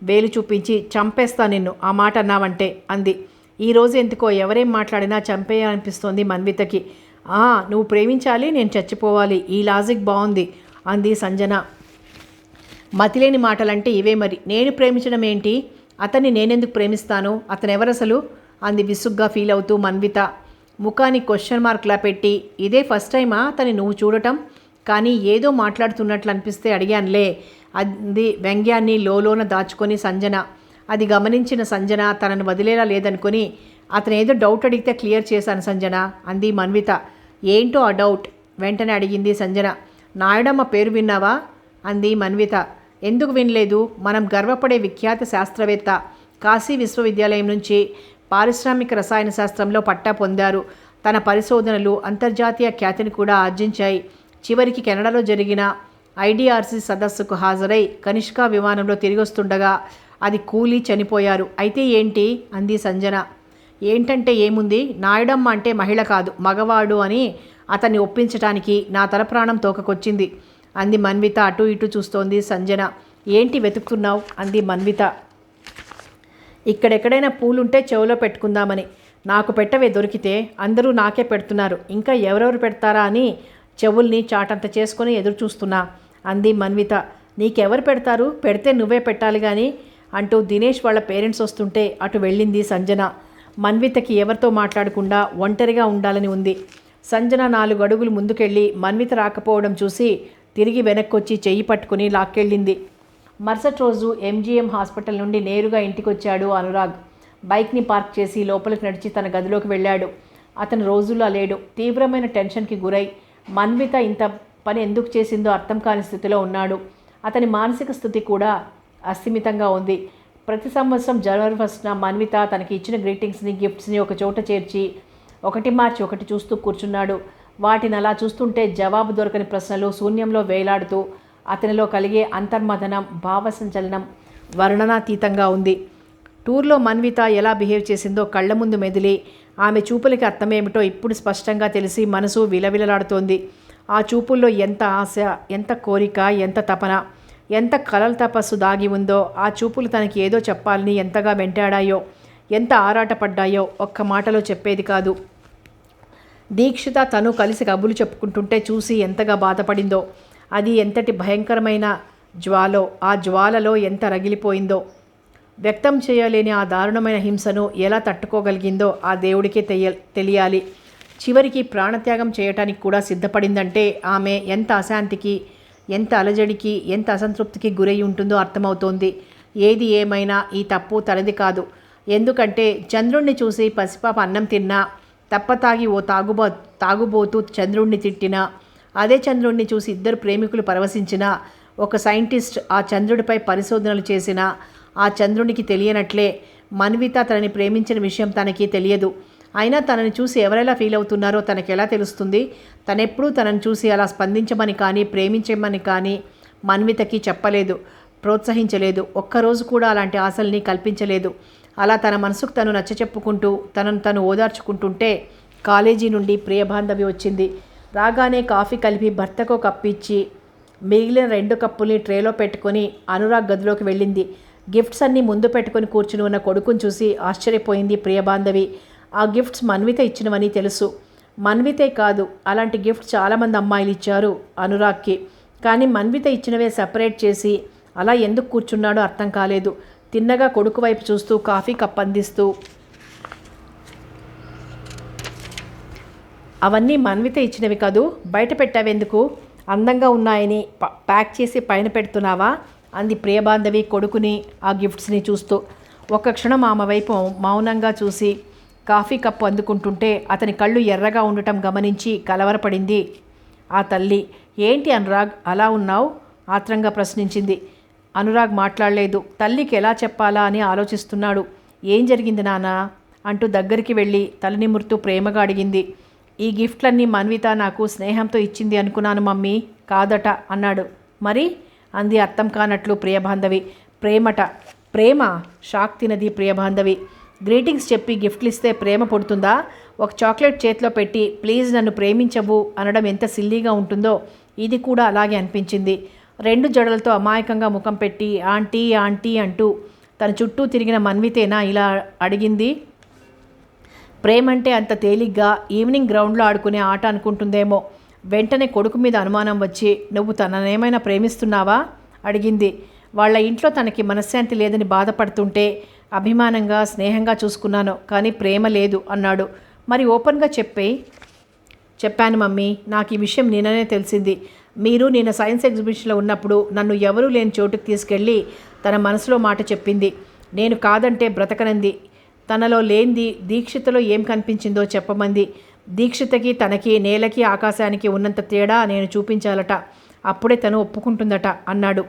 వేలు చూపించి చంపేస్తా నిన్ను ఆ మాట అన్నావంటే అంది. ఈరోజు ఎందుకో ఎవరేం మాట్లాడినా చంపేయాలనిపిస్తోంది మన్వితకి. నువ్వు ప్రేమించాలి, నేను చచ్చిపోవాలి, ఈ లాజిక్ బాగుంది అంది సంజన. మతిలేని మాటలంటే ఇవే మరి. నేను ప్రేమించడం ఏంటి, అతన్ని నేనెందుకు ప్రేమిస్తాను, అతనెవరసలు అంది విసుగ్గా ఫీల్ అవుతూ మన్విత. ముఖాన్ని క్వశ్చన్ మార్క్లా పెట్టి ఇదే ఫస్ట్ టైమా అతన్ని నువ్వు చూడటం, కానీ ఏదో మాట్లాడుతున్నట్లు అనిపిస్తే అడిగానులే అంది వ్యంగ్యాన్ని లోలోన దాచుకొని సంజన. అది గమనించిన సంజన తనను వదిలేలా లేదనుకొని అతనేదో డౌట్ అడిగితే క్లియర్ చేశాను సంజన అంది మన్విత. ఏంటో ఆ డౌట్ వెంటనే అడిగింది సంజన. నాయుడమ్మ పేరు విన్నావా అంది మన్విత. ఎందుకు వినలేదు, మనం గర్వపడే విఖ్యాత శాస్త్రవేత్త, కాశీ విశ్వవిద్యాలయం నుంచి పారిశ్రామిక రసాయన శాస్త్రంలో పట్టా పొందారు. తన పరిశోధనలు అంతర్జాతీయ ఖ్యాతిని కూడా ఆర్జించాయి. చివరికి కెనడాలో జరిగిన ఐడిఆర్సీ సదస్సుకు హాజరై కనిష్కా విమానంలో తిరిగొస్తుండగా అది కూలి చనిపోయారు. అయితే ఏంటి అంది సంజన. ఏంటంటే ఏముంది, నాయుడమ్మ అంటే మహిళ కాదు మగవాడు అని అతన్ని ఒప్పించటానికి నా తల ప్రాణం తోకకొచ్చింది అంది మన్విత. అటు ఇటు చూస్తోంది సంజన. ఏంటి వెతుకుతున్నావు అంది మన్విత. ఇక్కడెక్కడైనా పూలుంటే చెవిలో పెట్టుకుందామని. నాకు పెట్టవే దొరికితే, అందరూ నాకే పెడుతున్నారు, ఇంకా ఎవరెవరు పెడతారా అని చెవుల్ని చాటంత చేసుకొని ఎదురు చూస్తున్నా అంది మన్విత. నీకెవరు పెడతారు, పెడితే నువ్వే పెట్టాలి కానీ అంటూ దినేష్ వాళ్ళ పేరెంట్స్ వస్తుంటే అటు వెళ్ళింది సంజన. మన్వితకి ఎవరితో మాట్లాడకుండా ఒంటరిగా ఉండాలని ఉంది. సంజన 4 అడుగులు ముందుకెళ్ళి మన్విత రాకపోవడం చూసి తిరిగి వెనక్కొచ్చి చెయ్యి పట్టుకుని లాక్కెళ్ళింది. మరుసటి రోజు ఎంజీఎం హాస్పిటల్ నుండి నేరుగా ఇంటికొచ్చాడు అనురాగ్. బైక్ని పార్క్ చేసి లోపలికి నడిచి తన గదిలోకి వెళ్ళాడు. అతను రోజులా లేడు. తీవ్రమైన టెన్షన్కి గురై మన్విత ఇంత పని ఎందుకు చేసిందో అర్థం కాని స్థితిలో ఉన్నాడు. అతని మానసిక స్థితి కూడా అస్థిమితంగా ఉంది. ప్రతి సంవత్సరం జనవరి 1న మన్విత తనకి ఇచ్చిన గ్రీటింగ్స్ని, గిఫ్ట్స్ని ఒక చోట చేర్చి ఒకటి మార్చి ఒకటి చూస్తూ కూర్చున్నాడు. వాటిని అలా చూస్తుంటే జవాబు దొరకని ప్రశ్నలు శూన్యంలో వేలాడుతూ అతనిలో కలిగే అంతర్మథనం, భావసంచలనం వర్ణనాతీతంగా ఉంది. టూర్లో మన్విత ఎలా బిహేవ్ చేసిందో కళ్ళ ముందు మెదిలి ఆమె చూపులకి అర్థమేమిటో ఇప్పుడు స్పష్టంగా తెలిసి మనసు విలవిలలాడుతోంది. ఆ చూపుల్లో ఎంత ఆశ, ఎంత కోరిక, ఎంత తపన, ఎంత కలల తపస్సు దాగి ఉందో. ఆ చూపులు తనకి ఏదో చెప్పాలని ఎంతగా వెంటాడాయో, ఎంత ఆరాటపడ్డాయో ఒక్క మాటలో చెప్పేది కాదు. దీక్షిత తను కలిసి కబులు చెప్పుకుంటుంటే చూసి ఎంతగా బాధపడిందో, అది ఎంతటి భయంకరమైన జ్వాలో, ఆ జ్వాలలో ఎంత రగిలిపోయిందో, వ్యక్తం చేయలేని ఆ దారుణమైన హింసను ఎలా తట్టుకోగలిగిందో ఆ దేవుడికే తెలియాలి. చివరికి ప్రాణత్యాగం చేయటానికి కూడా సిద్ధపడిందంటే ఆమె ఎంత అశాంతికి, ఎంత అలజడికి, ఎంత అసంతృప్తికి గురై ఉంటుందో అర్థమవుతోంది. ఏది ఏమైనా ఈ తప్పు తనది కాదు. ఎందుకంటే చంద్రుణ్ణి చూసి పసిపాప అన్నం తిన్నా, తప్పతాగి ఓ తాగుబోతూ చంద్రుణ్ణి తిట్టినా, అదే చంద్రుణ్ణి చూసి ఇద్దరు ప్రేమికులు పరవశించినా, ఒక సైంటిస్ట్ ఆ చంద్రుడిపై పరిశోధనలు చేసినా ఆ చంద్రునికి తెలియనట్లే మన్విత తనని ప్రేమించిన విషయం తనకి తెలియదు. అయినా తనని చూసి ఎవరెలా ఫీల్ అవుతున్నారో తనకెలా తెలుస్తుంది? తనెప్పుడూ తనని చూసి అలా స్పందించమని కానీ ప్రేమించమని కానీ మన్వితకి చెప్పలేదు, ప్రోత్సహించలేదు. ఒక్కరోజు కూడా అలాంటి ఆశల్ని కల్పించలేదు. అలా తన మనసుకు తను నచ్చచెప్పుకుంటూ తనను తను ఓదార్చుకుంటుంటే కాలేజీ నుండి ప్రియబాంధవి వచ్చింది. రాగానే కాఫీ కలిపి భర్తకు కప్పిచ్చి మిగిలిన 2 కప్పుల్ని ట్రేలో పెట్టుకొని అనురాగ్ గదిలోకి వెళ్ళింది. గిఫ్ట్స్ అన్నీ ముందు పెట్టుకొని కూర్చుని ఉన్న కొడుకుని చూసి ఆశ్చర్యపోయింది ప్రియబాంధవి. ఆ గిఫ్ట్స్ మన్విత ఇచ్చినవని తెలుసు. మన్వితే కాదు, అలాంటి గిఫ్ట్స్ చాలామంది అమ్మాయిలు ఇచ్చారు అనురాగ్కి. కానీ మన్విత ఇచ్చినవే సపరేట్ చేసి అలా ఎందుకు కూర్చున్నాడో అర్థం కాలేదు. తిన్నగా కొడుకు వైపు చూస్తూ కాఫీ కప్ అందిస్తూ, అవన్నీ మన్విత ఇచ్చినవి కాదు, బయట పెట్టావెందుకు? అందంగా ఉన్నాయని ప్యాక్ చేసి పైన పెడుతున్నావా? అంది ప్రియబాంధవి కొడుకుని, ఆ గిఫ్ట్స్ని చూస్తూ. ఒక్క క్షణం ఆమె వైపు మౌనంగా చూసి కాఫీ కప్పు అందుకుంటుంటే అతని కళ్ళు ఎర్రగా ఉండటం గమనించి కలవరపడింది ఆ తల్లి. ఏంటి అనురాగ్ అలా ఉన్నావు? ఆత్రంగా ప్రశ్నించింది. అనురాగ్ మాట్లాడలేదు. తల్లికి ఎలా చెప్పాలా అని ఆలోచిస్తున్నాడు. ఏం జరిగింది నాన్న అంటూ దగ్గరికి వెళ్ళి తలనిమురుతూ ప్రేమగా అడిగింది. ఈ గిఫ్ట్లన్నీ మన్విత నాకు స్నేహంతో ఇచ్చింది అనుకున్నాను మమ్మీ. కాదట అన్నాడు. మరి? అంది అర్థం కానట్లు ప్రియబాంధవి. ప్రేమట. ప్రేమ? షాక్ తినది ప్రియబాంధవి. గ్రీటింగ్స్ చెప్పి గిఫ్ట్లు ఇస్తే ప్రేమ పుడుతుందా? ఒక చాక్లెట్ చేతిలో పెట్టి ప్లీజ్ నన్ను ప్రేమించవు అనడం ఎంత సిల్లీగా ఉంటుందో ఇది కూడా అలాగే అనిపించింది. 2 జడలతో అమాయకంగా ముఖం పెట్టి ఆంటీ ఆంటీ అంటూ తన చుట్టూ తిరిగిన మన్వితేనా ఇలా అడిగింది? ప్రేమంటే అంత తేలిగ్గా ఈవినింగ్ గ్రౌండ్లో ఆడుకునే ఆట అనుకుంటుందేమో. వెంటనే కొడుకు మీద అనుమానం వచ్చి నువ్వు తననేమైనా ప్రేమిస్తున్నావా అడిగింది. వాళ్ళ ఇంట్లో తనకి మనశ్శాంతి లేదని బాధపడుతుంటే అభిమానంగా స్నేహంగా చూసుకున్నాను, కానీ ప్రేమ లేదు అన్నాడు. మరి ఓపెన్గా చెప్పాను మమ్మీ. నాకు ఈ విషయం నిన్ననే తెలిసింది. మీరు నిన్న సైన్స్ ఎగ్జిబిషన్లో ఉన్నప్పుడు నన్ను ఎవరూ లేని చోటుకు తీసుకెళ్ళి తన మనసులో మాట చెప్పింది. నేను కాదంటే బ్రతకనంది. తనలో లేనిది దీక్షితలో ఏం కనిపించిందో చెప్పమంది. దీక్షితకి తనకి నేలకి ఆకాశానికి ఉన్నంత తేడా నేను చూపించాలట. అప్పుడే తను ఒప్పుకుంటుందట అన్నాడు.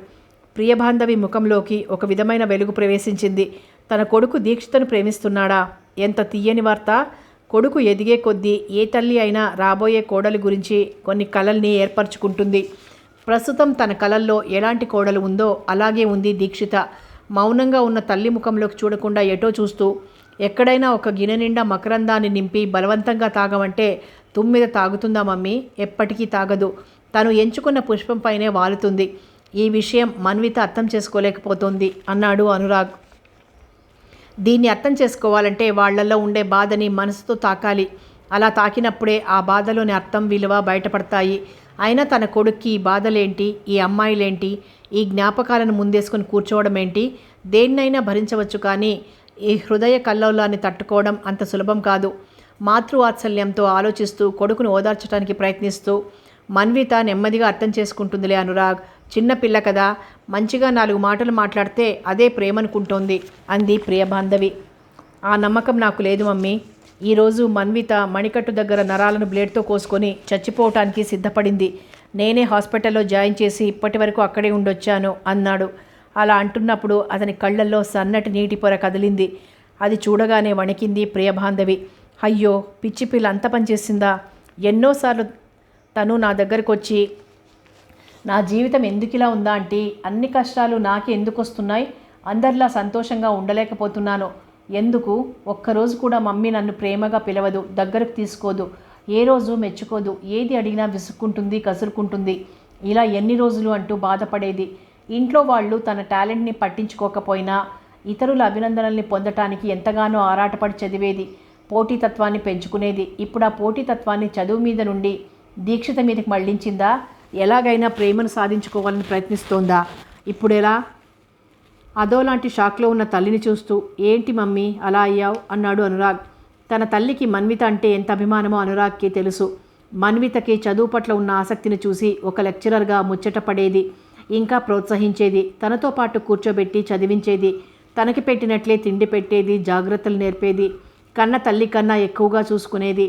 ప్రియబాంధవి ముఖంలోకి ఒక విధమైన వెలుగు ప్రవేశించింది. తన కొడుకు దీక్షితను ప్రేమిస్తున్నాడా? ఎంత తీయని వార్త! కొడుకు ఎదిగే కొద్దీ ఏ తల్లి అయినా రాబోయే కోడలి గురించి కొన్ని కలల్ని ఏర్పరచుకుంటుంది. ప్రస్తుతం తన కలల్లో ఎలాంటి కోడలు ఉందో అలాగే ఉంది దీక్షిత. మౌనంగా ఉన్న తల్లి ముఖంలోకి చూడకుండా ఎటో చూస్తూ, ఎక్కడైనా ఒక గిన్నె నిండా మకరందాన్ని నింపి బలవంతంగా తాగమంటే తుమ్మిద తాగుతుందా మమ్మీ? ఎప్పటికీ తాగదు. తను ఎంచుకున్న పుష్పంపైనే వాలుతుంది. ఈ విషయం మన్విత అర్థం చేసుకోలేకపోతుంది అన్నాడు అనురాగ్. దీన్ని అర్థం చేసుకోవాలంటే వాళ్లలో ఉండే బాధని మనసుతో తాకాలి. అలా తాకినప్పుడే ఆ బాధలోని అర్థం, విలువ బయటపడతాయి. అయినా తన కొడుక్కి ఈ బాధలేంటి, ఈ అమ్మాయిలేంటి, ఈ జ్ఞాపకాలను ముందేసుకొని కూర్చోవడం ఏంటి? దేన్నైనా భరించవచ్చు, కానీ ఈ హృదయ కల్లోలాన్ని తట్టుకోవడం అంత సులభం కాదు. మాతృవాత్సల్యంతో ఆలోచిస్తూ కొడుకును ఓదార్చడానికి ప్రయత్నిస్తూ, మన్విత నెమ్మదిగా అర్థం చేసుకుంటుందిలే అనురాగ్, చిన్నపిల్ల కదా, మంచిగా 4 మాటలు మాట్లాడితే అదే ప్రేమనుకుంటోంది అంది ప్రియబాంధవి. ఆ నమ్మకం నాకు లేదు మమ్మీ. ఈరోజు మన్విత మణికట్టు దగ్గర నరాలను బ్లేడ్తో కోసుకొని చచ్చిపోవటానికి సిద్ధపడింది. నేనే హాస్పిటల్లో జాయిన్ చేసి ఇప్పటి వరకు అక్కడే ఉండొచ్చాను అన్నాడు. అలా అంటున్నప్పుడు అతని కళ్ళల్లో సన్నటి నీటి పొర కదిలింది. అది చూడగానే వణికింది ప్రియబాంధవి. అయ్యో పిచ్చి పిల్ల అంత పనిచేసిందా? ఎన్నోసార్లు తను నా దగ్గరకు వచ్చి నా జీవితం ఎందుకు ఇలా ఉందా ఆంటీ, అన్ని కష్టాలు నాకే ఎందుకు వస్తున్నాయి, అందరిలా సంతోషంగా ఉండలేకపోతున్నాను, ఎందుకు ఒక్కరోజు కూడా మమ్మీ నన్ను ప్రేమగా పిలవదు, దగ్గరకు తీసుకోదు, ఏ రోజు మెచ్చుకోదు, ఏది అడిగినా విసుక్కుంటుంది, కసురుకుంటుంది, ఇలా ఎన్ని రోజులు అంటూ బాధపడేది. ఇంట్లో వాళ్ళు తన టాలెంట్ని పట్టించుకోకపోయినా ఇతరుల అభినందనల్ని పొందటానికి ఎంతగానో ఆరాటపడి చదివేది, పోటీతత్వాన్ని పెంచుకునేది. ఇప్పుడు ఆ పోటీతత్వాన్ని చదువు మీద నుండి దీక్షిత మీదకి మళ్లించిందా? ఎలాగైనా ప్రేమను సాధించుకోవాలని ప్రయత్నిస్తోందా? ఇప్పుడు ఎలా? అదోలాంటి షాక్లో ఉన్న తల్లిని చూస్తూ, ఏంటి మమ్మీ అలా అయ్యావు అన్నాడు అనురాగ్. తన తల్లికి మన్విత అంటే ఎంత అభిమానమో అనురాగ్కి తెలుసు. మన్వితకి చదువు పట్ల ఉన్న ఆసక్తిని చూసి ఒక లెక్చరర్గా ముచ్చట పడేది, ఇంకా ప్రోత్సహించేది, తనతో పాటు కూర్చోబెట్టి చదివించేది, తనకి పెట్టినట్లే తిండి పెట్టేది, జాగ్రత్తలు నేర్పేది, కన్న తల్లి కన్నా ఎక్కువగా చూసుకునేది.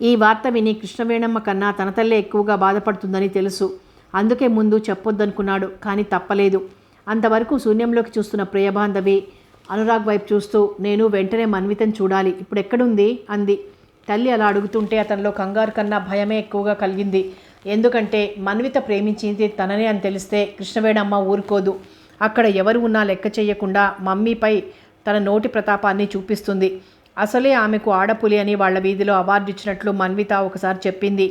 ఈ వార్త విని కృష్ణవేణమ్మ కన్నా తన తల్లే ఎక్కువగా బాధపడుతుందని తెలుసు. అందుకే ముందు చెప్పొద్దనుకున్నాడు, కానీ తప్పలేదు. అంతవరకు శూన్యంలోకి చూస్తున్న ప్రియబాంధవి అనురాగ్ వైపు చూస్తూ, నేను వెంటనే మన్వితను చూడాలి, ఇప్పుడు ఎక్కడుంది అంది. తల్లి అలా అడుగుతుంటే అతనిలో కంగారు కన్నా భయమే ఎక్కువగా కలిగింది. ఎందుకంటే మన్విత ప్రేమించింది తననే అని తెలిస్తే కృష్ణవేణమ్మ ఊరుకోదు. అక్కడ ఎవరు ఉన్నా లెక్క చేయకుండా మమ్మీపై తన నోటి ప్రతాపాన్ని చూపిస్తుంది. అసలే ఆమెకు ఆడపులి అని వాళ్ళ వీధిలో అవార్డు ఇచ్చినట్లు మన్విత ఒకసారి చెప్పింది.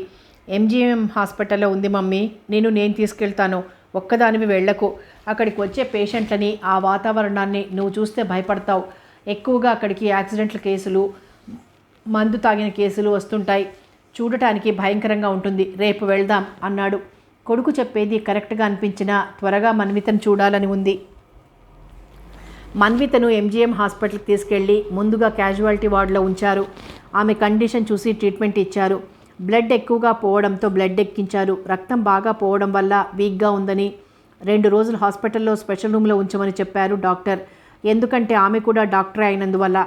ఎంజీఎం హాస్పిటల్లో ఉంది మమ్మీ, నేను తీసుకెళ్తాను, ఒక్కదానివి వెళ్లకు, అక్కడికి వచ్చే పేషెంట్లని ఆ వాతావరణాన్ని నువ్వు చూస్తే భయపడతావు, ఎక్కువగా అక్కడికి యాక్సిడెంట్ల కేసులు, మందు తాగిన కేసులు వస్తుంటాయి, చూడటానికి భయంకరంగా ఉంటుంది, రేపు వెళ్దాం అన్నాడు. కొడుకు చెప్పేది కరెక్ట్గా అనిపించినా త్వరగా మన్వితను చూడాలని ఉంది. మన్వితను ఎంజీఎం హాస్పిటల్కి తీసుకెళ్లి ముందుగా క్యాజువాలిటీ వార్డులో ఉంచారు. ఆమె కండిషన్ చూసి ట్రీట్మెంట్ ఇచ్చారు. బ్లడ్ ఎక్కువగా పోవడంతో బ్లడ్ ఎక్కించారు. రక్తం బాగా పోవడం వల్ల వీక్గా ఉందని 2 రోజులు హాస్పిటల్లో స్పెషల్ రూమ్లో ఉంచమని చెప్పారు డాక్టర్. ఎందుకంటే ఆమె కూడా డాక్టరే అయినందువల్ల.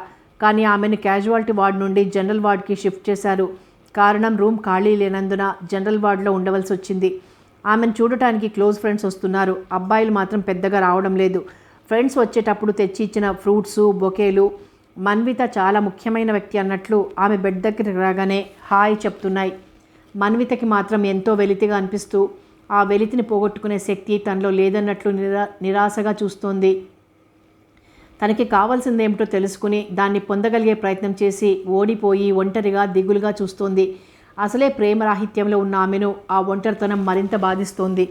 కానీ ఆమెను క్యాజువాలిటీ వార్డు నుండి జనరల్ వార్డుకి షిఫ్ట్ చేశారు. కారణం రూమ్ ఖాళీ లేనందున జనరల్ వార్డులో ఉండవలసి వచ్చింది. ఆమెను చూడటానికి క్లోజ్ ఫ్రెండ్స్ వస్తున్నారు. అబ్బాయిలు మాత్రం పెద్దగా రావడం లేదు. ఫ్రెండ్స్ వచ్చేటప్పుడు తెచ్చి ఇచ్చిన ఫ్రూట్సు, బొకేలు మన్విత చాలా ముఖ్యమైన వ్యక్తి అన్నట్లు ఆమె బెడ్ దగ్గరికి రాగానే హాయ్ చెప్తున్నాయి. మన్వితకి మాత్రం ఎంతో వెలితిగా అనిపిస్తూ ఆ వెలితిని పోగొట్టుకునే శక్తి తనలో లేదన్నట్లు నిరాశగా చూస్తోంది. తనకి కావాల్సిందేమిటో తెలుసుకుని దాన్ని పొందగలిగే ప్రయత్నం చేసి ఓడిపోయి ఒంటరిగా దిగులుగా చూస్తోంది. అసలే ప్రేమరాహిత్యంలో ఉన్న ఆమెను ఆ ఒంటరితనం మరింత బాధిస్తోంది.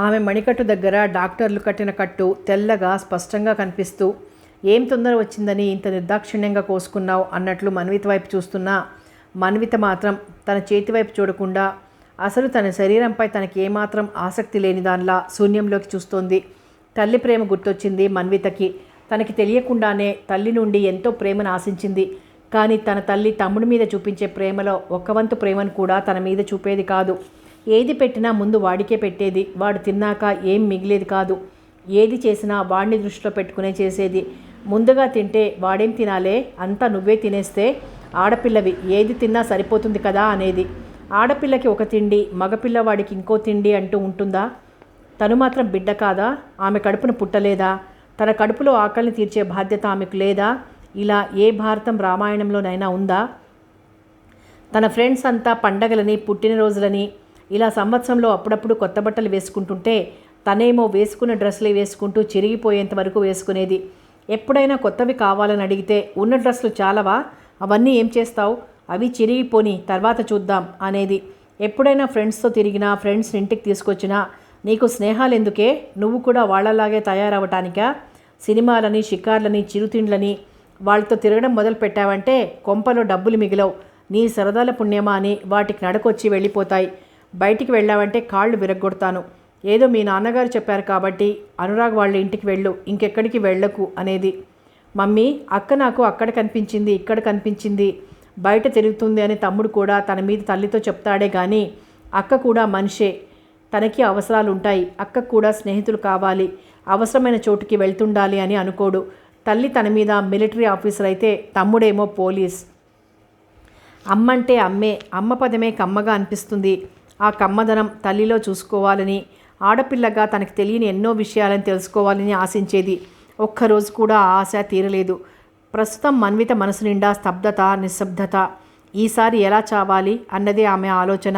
ఆమె మణికట్టు దగ్గర డాక్టర్లు కట్టిన కట్టు తెల్లగా స్పష్టంగా కనిపిస్తూ, ఏం తొందర వచ్చిందని ఇంత నిర్దాక్షిణ్యంగా కోసుకున్నావు అన్నట్లు మన్విత వైపు చూస్తున్నా మన్విత మాత్రం తన చేతి వైపు చూడకుండా అసలు తన శరీరంపై తనకి ఏమాత్రం ఆసక్తి లేని దానిలా శూన్యంలోకి చూస్తోంది. తల్లి ప్రేమ గుర్తొచ్చింది మన్వితకి. తనకి తెలియకుండానే తల్లి నుండి ఎంతో ప్రేమను ఆశించింది. కానీ తన తల్లి తమ్ముడి మీద చూపించే ప్రేమలో ఒక్కవంతు ప్రేమను కూడా తన మీద చూపేది కాదు. ఏది పెట్టినా ముందు వాడికే పెట్టేది. వాడు తిన్నాక ఏం మిగిలేది కాదు. ఏది చేసినా వాడిని దృష్టిలో పెట్టుకునే చేసేది. ముందుగా తింటే వాడేం తినాలే, అంతా నువ్వే తినేస్తే ఆడపిల్లవి ఏది తిన్నా సరిపోతుంది కదా అనేది. ఆడపిల్లకి ఒక తిండి, మగపిల్లవాడికి ఇంకో తిండి అంటూ ఉంటుందా? తను మాత్రం బిడ్డ కాదా? ఆమె కడుపును పుట్టలేదా? తన కడుపులో ఆకలిని తీర్చే బాధ్యత ఆమెకు లేదా? ఇలా ఏ భారతం రామాయణంలోనైనా ఉందా? తన ఫ్రెండ్స్ అంతా పండగలని, పుట్టినరోజులని ఇలా సంవత్సరంలో అప్పుడప్పుడు కొత్త బట్టలు వేసుకుంటుంటే తనేమో వేసుకున్న డ్రెస్సులు వేసుకుంటూ చిరిగిపోయేంత వరకు వేసుకునేది. ఎప్పుడైనా కొత్తవి కావాలని అడిగితే ఉన్న డ్రెస్సులు చాలవా, అవన్నీ ఏం చేస్తావు, అవి చిరిగిపోని తర్వాత చూద్దాం అనేది. ఎప్పుడైనా ఫ్రెండ్స్తో తిరిగినా, ఫ్రెండ్స్ ఇంటికి తీసుకొచ్చినా నీకు స్నేహాలు ఎందుకే, నువ్వు కూడా వాళ్ళలాగే తయారవటానికా? సినిమాలని, షికార్లని, చిరుతిండ్లని వాళ్ళతో తిరగడం మొదలు పెట్టావంటే కొంపలో డబ్బులు మిగిలవు, నీ సరదాల పుణ్యమా అని వాటికి నడకొచ్చి వెళ్ళిపోతాయి. బయటికి వెళ్ళావంటే కాళ్ళు విరగ్గొడతాను. ఏదో మీ నాన్నగారు చెప్పారు కాబట్టి అనురాగ్ వాళ్ళ ఇంటికి వెళ్ళు, ఇంకెక్కడికి వెళ్ళకు అనేది. మమ్మీ, అక్క నాకు అక్కడ కనిపించింది, ఇక్కడ కనిపించింది, బయట తిరుగుతుంది అని తమ్ముడు కూడా తన మీద తల్లితో చెప్తాడే కానీ అక్క కూడా మనిషే, తనకి అవసరాలు ఉంటాయి, అక్కకు కూడా స్నేహితులు కావాలి, అవసరమైన చోటుకి వెళ్తుండాలి అని అనుకోడు. తల్లి తన మీద మిలిటరీ ఆఫీసర్ అయితే తమ్ముడేమో పోలీస్. అమ్మంటే అమ్మే, అమ్మ పదమే కమ్మగా అనిపిస్తుంది. ఆ కమ్మదనం తల్లిలో చూసుకోవాలని, ఆడపిల్లగా తనకు తెలియని ఎన్నో విషయాలని తెలుసుకోవాలని ఆశించేది. ఒక్కరోజు కూడా ఆ ఆశ తీరలేదు. ప్రస్తుతం మన్విత మనసు నిండా స్తబ్దత, నిశ్శబ్దత. ఈసారి ఎలా చావాలి అన్నదే ఆమె ఆలోచన.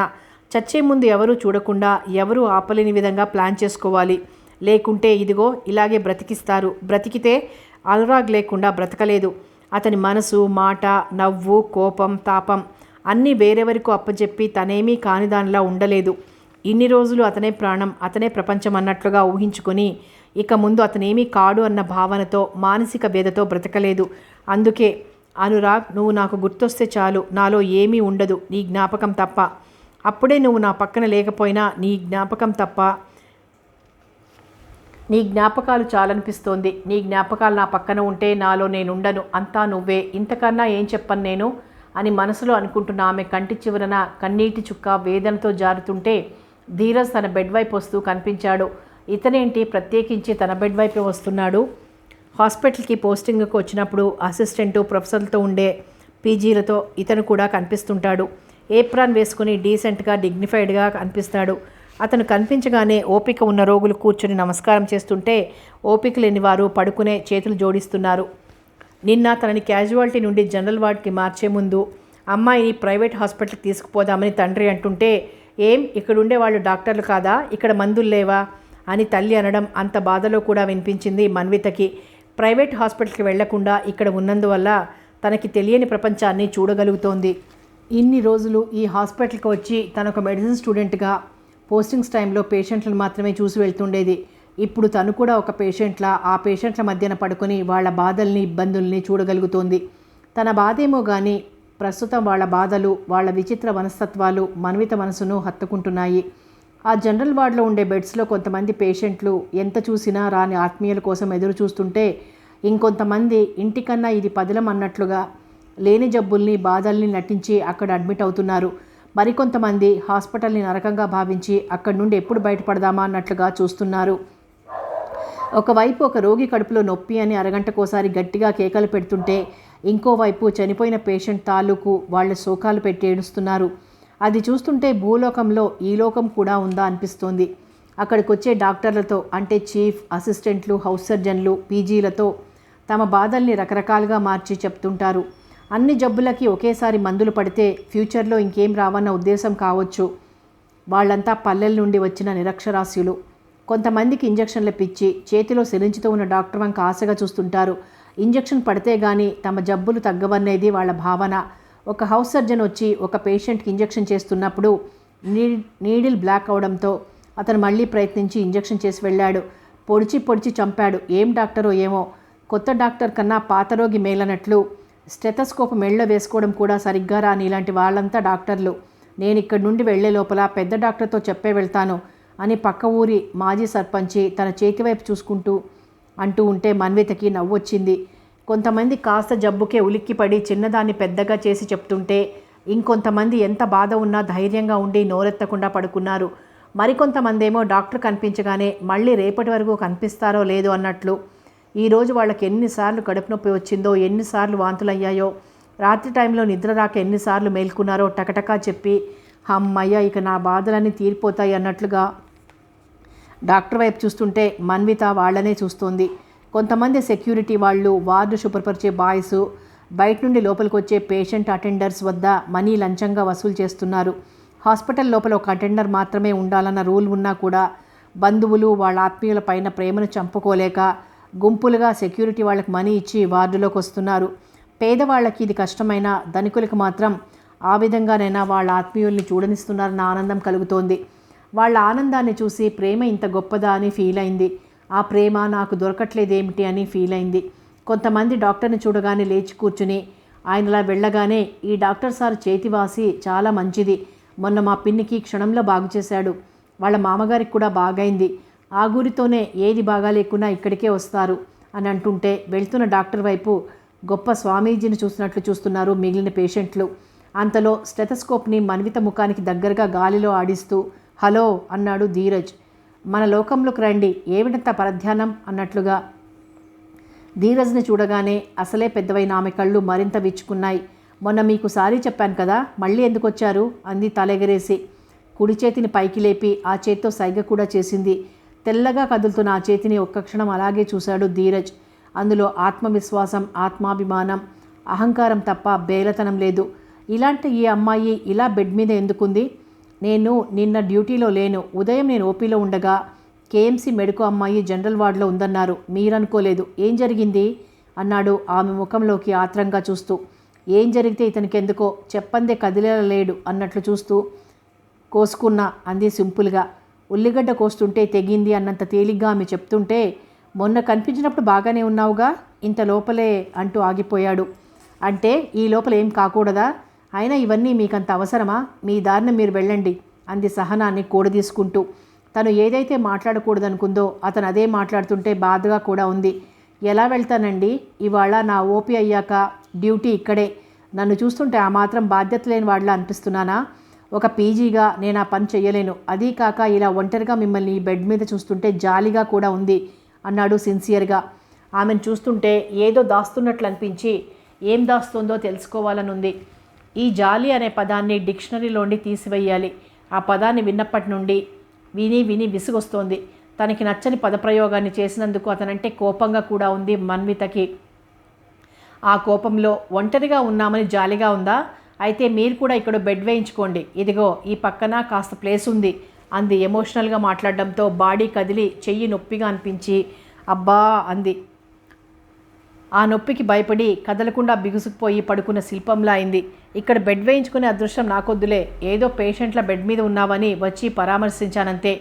చచ్చే ముందు ఎవరూ చూడకుండా, ఎవరూ ఆపలేని విధంగా ప్లాన్ చేసుకోవాలి. లేకుంటే ఇదిగో ఇలాగే బ్రతికిస్తారు. బ్రతికితే అనురాగ్ లేకుండా బ్రతకలేదు. అతని మనసు, మాట, నవ్వు, కోపం, తాపం అన్నీ వేరెవరికో అప్పచెప్పి తనేమీ కానిదానిలా ఉండలేదు. ఇన్ని రోజులు అతనే ప్రాణం, అతనే ప్రపంచం అన్నట్లుగా ఊహించుకొని ఇక ముందు అతనేమీ కాడు అన్న భావనతో, మానసిక వ్యధతో బ్రతకలేదు. అందుకే అనురాగ్, నువ్వు నాకు గుర్తొస్తే చాలు, నాలో ఏమీ ఉండదు, నీ జ్ఞాపకం తప్ప. అప్పుడే నువ్వు నా పక్కన లేకపోయినా నీ జ్ఞాపకం తప్ప, నీ జ్ఞాపకాలు చాలనిపిస్తోంది. నీ జ్ఞాపకాలు నా పక్కన ఉంటే నాలో నేనుండను, అంతా నువ్వే, ఇంతకన్నా ఏం చెప్పను నేను అని మనసులో అనుకుంటున్న ఆమె కంటి చివరన కన్నీటి చుక్క వేదనతో జారుతుంటే ధీరజ్ తన బెడ్ వైపు వస్తూ కనిపించాడు. ఇతనేంటి ప్రత్యేకించి తన బెడ్ వైపే వస్తున్నాడు? హాస్పిటల్కి పోస్టింగ్కి వచ్చినప్పుడు అసిస్టెంటు, ప్రొఫెసర్లతో ఉండే పీజీలతో ఇతను కూడా కనిపిస్తుంటాడు. ఏప్రాన్ వేసుకుని డీసెంట్గా, డిగ్నిఫైడ్గా కనిపిస్తాడు. అతను కనిపించగానే ఓపిక ఉన్న రోగులు కూర్చొని నమస్కారం చేస్తుంటే ఓపిక లేని వారు పడుకునే చేతులు జోడిస్తున్నారు. నిన్న తనని క్యాజువాలిటీ నుండి జనరల్ వార్డ్కి మార్చే ముందు అమ్మాయిని ప్రైవేట్ హాస్పిటల్కి తీసుకుపోదామని తండ్రి అంటుంటే, ఏం ఇక్కడుండే వాళ్ళు డాక్టర్లు కాదా, ఇక్కడ మందులు లేవా అని తల్లి అనడం అంత బాధలో కూడా వినిపించింది మన్వితకి. ప్రైవేట్ హాస్పిటల్కి వెళ్లకుండా ఇక్కడ ఉన్నందువల్ల తనకి తెలియని ప్రపంచాన్ని చూడగలుగుతోంది. ఇన్ని రోజులు ఈ హాస్పిటల్కి వచ్చి తనొక మెడిసిన్ స్టూడెంట్గా పోస్టింగ్స్ టైంలో పేషెంట్లను మాత్రమే చూసి వెళ్తుండేది. ఇప్పుడు తను కూడా ఒక పేషెంట్లా ఆ పేషెంట్ల మధ్యన పడుకొని వాళ్ళ బాధల్ని, ఇబ్బందుల్ని చూడగలుగుతోంది. తన బాధేమో కానీ ప్రస్తుతం వాళ్ళ బాధలు, వాళ్ళ విచిత్ర మనస్తత్వాలు మన్విత మనసును హత్తుకుంటున్నాయి. ఆ జనరల్ వార్డులో ఉండే బెడ్స్లో కొంతమంది పేషెంట్లు ఎంత చూసినా రాని ఆత్మీయుల కోసం ఎదురు చూస్తుంటే, ఇంకొంతమంది ఇంటికన్నా ఇది పదిలం అన్నట్లుగా లేని జబ్బుల్ని, బాధల్ని నటించి అక్కడ అడ్మిట్ అవుతున్నారు. మరికొంతమంది హాస్పిటల్ని నరకంగా భావించి అక్కడి నుండి ఎప్పుడు బయటపడదామా అన్నట్లుగా చూస్తున్నారు. ఒకవైపు ఒక రోగి కడుపులో నొప్పి అని అరగంటకోసారి గట్టిగా కేకలు పెడుతుంటే, ఇంకోవైపు చనిపోయిన పేషెంట్ తాలూకు వాళ్ళ శోకాలు పెట్టి ఏడుస్తున్నారు. అది చూస్తుంటే భూలోకంలో ఈ లోకం కూడా ఉందా అనిపిస్తోంది. అక్కడికొచ్చే డాక్టర్లతో, అంటే చీఫ్, అసిస్టెంట్లు, హౌస్ సర్జన్లు, పీజీలతో తమ బాధల్ని రకరకాలుగా మార్చి చెప్తుంటారు. అన్ని జబ్బులకి ఒకేసారి మందులు పడితే ఫ్యూచర్లో ఇంకేం రావన్న ఉద్దేశం కావచ్చు. వాళ్ళంతా పల్లెల నుండి వచ్చిన నిరక్షరాస్యులు. కొంతమందికి ఇంజక్షన్లు పిచ్చి, చేతిలో సిరింజ్తో ఉన్న డాక్టర్ వంక ఆశగా చూస్తుంటారు. ఇంజక్షన్ పడితే గానీ తమ జబ్బులు తగ్గవనేది వాళ్ళ భావన. ఒక హౌస్ సర్జన్ వచ్చి ఒక పేషెంట్కి ఇంజక్షన్ చేస్తున్నప్పుడు నీడిల్ బ్లాక్ అవడంతో అతను మళ్ళీ ప్రయత్నించి ఇంజక్షన్ చేసి వెళ్ళాడు. పొడిచి చంపాడు. ఏం డాక్టరో ఏమో. కొత్త డాక్టర్ కన్నా పాత రోగి మేలన్నట్లు స్టెథోస్కోప్ మెళ్ళో వేసుకోవడం కూడా సరిగ్గా రాని ఇలాంటి వాళ్ళంతా డాక్టర్లు. నేను ఇక్కడి నుండి వెళ్లే లోపల పెద్ద డాక్టర్తో చెప్పే వెళ్తాను అని పక్క ఊరి మాజీ సర్పంచి తన చేతివైపు చూసుకుంటూ అంటూ ఉంటే మన్వితకి నవ్వొచ్చింది. కొంతమంది కాస్త జబ్బుకే ఉలిక్కిపడి చిన్నదాన్ని పెద్దగా చేసి చెప్తుంటే, ఇంకొంతమంది ఎంత బాధ ఉన్నా ధైర్యంగా ఉండి నోరెత్తకుండా పడుకున్నారు. మరికొంతమంది ఏమో డాక్టర్ కనిపించగానే మళ్ళీ రేపటి వరకు కనిపిస్తారో లేదో అన్నట్లు. ఈరోజు వాళ్ళకి ఎన్నిసార్లు కడుపు నొప్పి వచ్చిందో, ఎన్నిసార్లు వాంతులు అయ్యాయో, రాత్రి టైంలో నిద్ర రాక ఎన్నిసార్లు మేల్కున్నారో టకటకా చెప్పి, అమ్మయ్య ఇక నా బాధలన్నీ తీరిపోతాయి అన్నట్లుగా డాక్టర్ వైపు చూస్తుంటే మన్విత వాళ్ళనే చూస్తోంది. కొంతమంది సెక్యూరిటీ వాళ్ళు, వార్డు శుభ్రపరిచే బాయ్స్, బయట నుండి లోపలికి వచ్చే పేషెంట్ అటెండర్స్ వద్ద మనీ లంచంగా వసూలు చేస్తున్నారు. హాస్పిటల్ లోపల ఒక అటెండర్ మాత్రమే ఉండాలన్న రూల్ ఉన్నా కూడా బంధువులు వాళ్ళ ఆత్మీయుల పైన ప్రేమను చంపుకోలేక గుంపులుగా సెక్యూరిటీ వాళ్ళకి మనీ ఇచ్చి వార్డులోకి వస్తున్నారు. పేదవాళ్ళకి ఇది కష్టమైన, ధనికులకు మాత్రం ఆ విధంగానైనా వాళ్ళ ఆత్మీయుల్ని చూడనిస్తున్నారన్న ఆనందం కలుగుతోంది. వాళ్ళ ఆనందాన్ని చూసి ప్రేమ ఇంత గొప్పదా అని ఫీల్ అయింది. ఆ ప్రేమ నాకు దొరకట్లేదేమిటి అని ఫీల్ అయింది. కొంతమంది డాక్టర్ని చూడగానే లేచి కూర్చుని ఆయనలా వెళ్ళగానే, ఈ డాక్టర్ సార్ చేతివాసి చాలా మంచిది, మొన్న మా పిన్నికి క్షణంలో బాగు చేశాడు, వాళ్ళ మామగారికి కూడా బాగైంది, ఆ గురితోనే ఏది బాగా లేకున్నా ఇక్కడికే వస్తారు అని అంటుంటే వెళ్తున్న డాక్టర్ వైపు గొప్ప స్వామీజీని చూసినట్లు చూస్తున్నారు మిగిలిన పేషెంట్లు. అంతలో స్టెథోస్కోప్ని మన్విత ముఖానికి దగ్గరగా గాలిలో ఆడిస్తూ హలో అన్నాడు ధీరజ్. మన లోకంలోకి రండి, ఏమిటంత పరధ్యానం అన్నట్లుగా. ధీరజ్ని చూడగానే అసలే పెద్దవైన ఆమె కళ్ళు మరింత విచ్చుకున్నాయి. మొన్న మీకు సారీ చెప్పాను కదా, మళ్ళీ ఎందుకు వచ్చారు అంది తలెగరేసి. కుడి చేతిని పైకి లేపి ఆ చేత్తో సైగ కూడా చేసింది. తెల్లగా కదులుతున్న ఆ చేతిని ఒక్క క్షణం అలాగే చూశాడు ధీరజ్. అందులో ఆత్మవిశ్వాసం, ఆత్మాభిమానం, అహంకారం తప్ప బేలతనం లేదు. ఇలాంటి ఈ అమ్మాయి ఇలా బెడ్ మీద ఎందుకుంది? నేను నిన్న డ్యూటీలో లేను. ఉదయం నేను ఓపీలో ఉండగా కేఎంసీ మెడికో అమ్మాయి జనరల్ వార్డులో ఉందన్నారు. మీరనుకోలేదు. ఏం జరిగింది అన్నాడు ఆమె ముఖంలోకి ఆత్రంగా చూస్తూ. ఏం జరిగితే ఇతనికి ఎందుకో, చెప్పందే కదిలేలేడు అన్నట్లు చూస్తూ. కోసుకున్నా అంది సింపుల్గా. ఉల్లిగడ్డ కోస్తుంటే తెగింది అన్నంత తేలిగ్గా ఆమె చెప్తుంటే, మొన్న కనిపించినప్పుడు బాగానే ఉన్నావుగా, ఇంత లోపలే అంటూ ఆగిపోయాడు. అంటే ఈ లోపల ఏం కాకూడదా? అయినా ఇవన్నీ మీకంత అవసరమా? మీ దారిన మీరు వెళ్ళండి అంది సహనాన్ని కూడదీసుకుంటూ. తను ఏదైతే మాట్లాడకూడదనుకుందో అతను అదే మాట్లాడుతుంటే బాధగా కూడా ఉంది. ఎలా వెళ్తానండి? ఇవాళ నా ఓపీ అయ్యాక డ్యూటీ ఇక్కడే. నన్ను చూస్తుంటే ఆ మాత్రం బాధ్యత లేని వాళ్ళ అనిపిస్తున్నానా? ఒక పీజీగా నేను ఆ పని చెయ్యలేను. అదీ కాక ఇలా ఒంటరిగా మిమ్మల్ని ఈ బెడ్ మీద చూస్తుంటే జాలిగా కూడా ఉంది అన్నాడు సిన్సియర్గా. ఆమెను చూస్తుంటే ఏదో దాస్తున్నట్లు అనిపించి ఏం దాస్తుందో తెలుసుకోవాలనుంది. ఈ జాలి అనే పదాన్ని డిక్షనరీలోండి తీసివేయాలి. ఆ పదాన్ని విన్నప్పటి నుండి విని విసుగొస్తోంది. తనకి నచ్చని పదప్రయోగాన్ని చేసినందుకు అతనంటే కోపంగా కూడా ఉంది మన్వితకి. ఆ కోపంలో ఒంటరిగా ఉన్నామని జాలిగా ఉందా? అయితే మీరు కూడా ఇక్కడ బెడ్ వేయించుకోండి. ఇదిగో ఈ పక్కన కాస్త ప్లేస్ ఉంది అంది ఎమోషనల్గా మాట్లాడడంతో. బాడీ కదిలి చెయ్యి నొప్పిగా అనిపించి అబ్బా అంది. ఆ నొప్పికి భయపడి కదలకుండా బిగుసుకుపోయి పడుకున్న శిల్పంలా అయింది. ఇక్కడ బెడ్ వేయించుకునే అదృష్టం నాకొద్దులే. ఏదో పేషెంట్ల బెడ్ మీద ఉన్నావని వచ్చి పరామర్శించానంతే.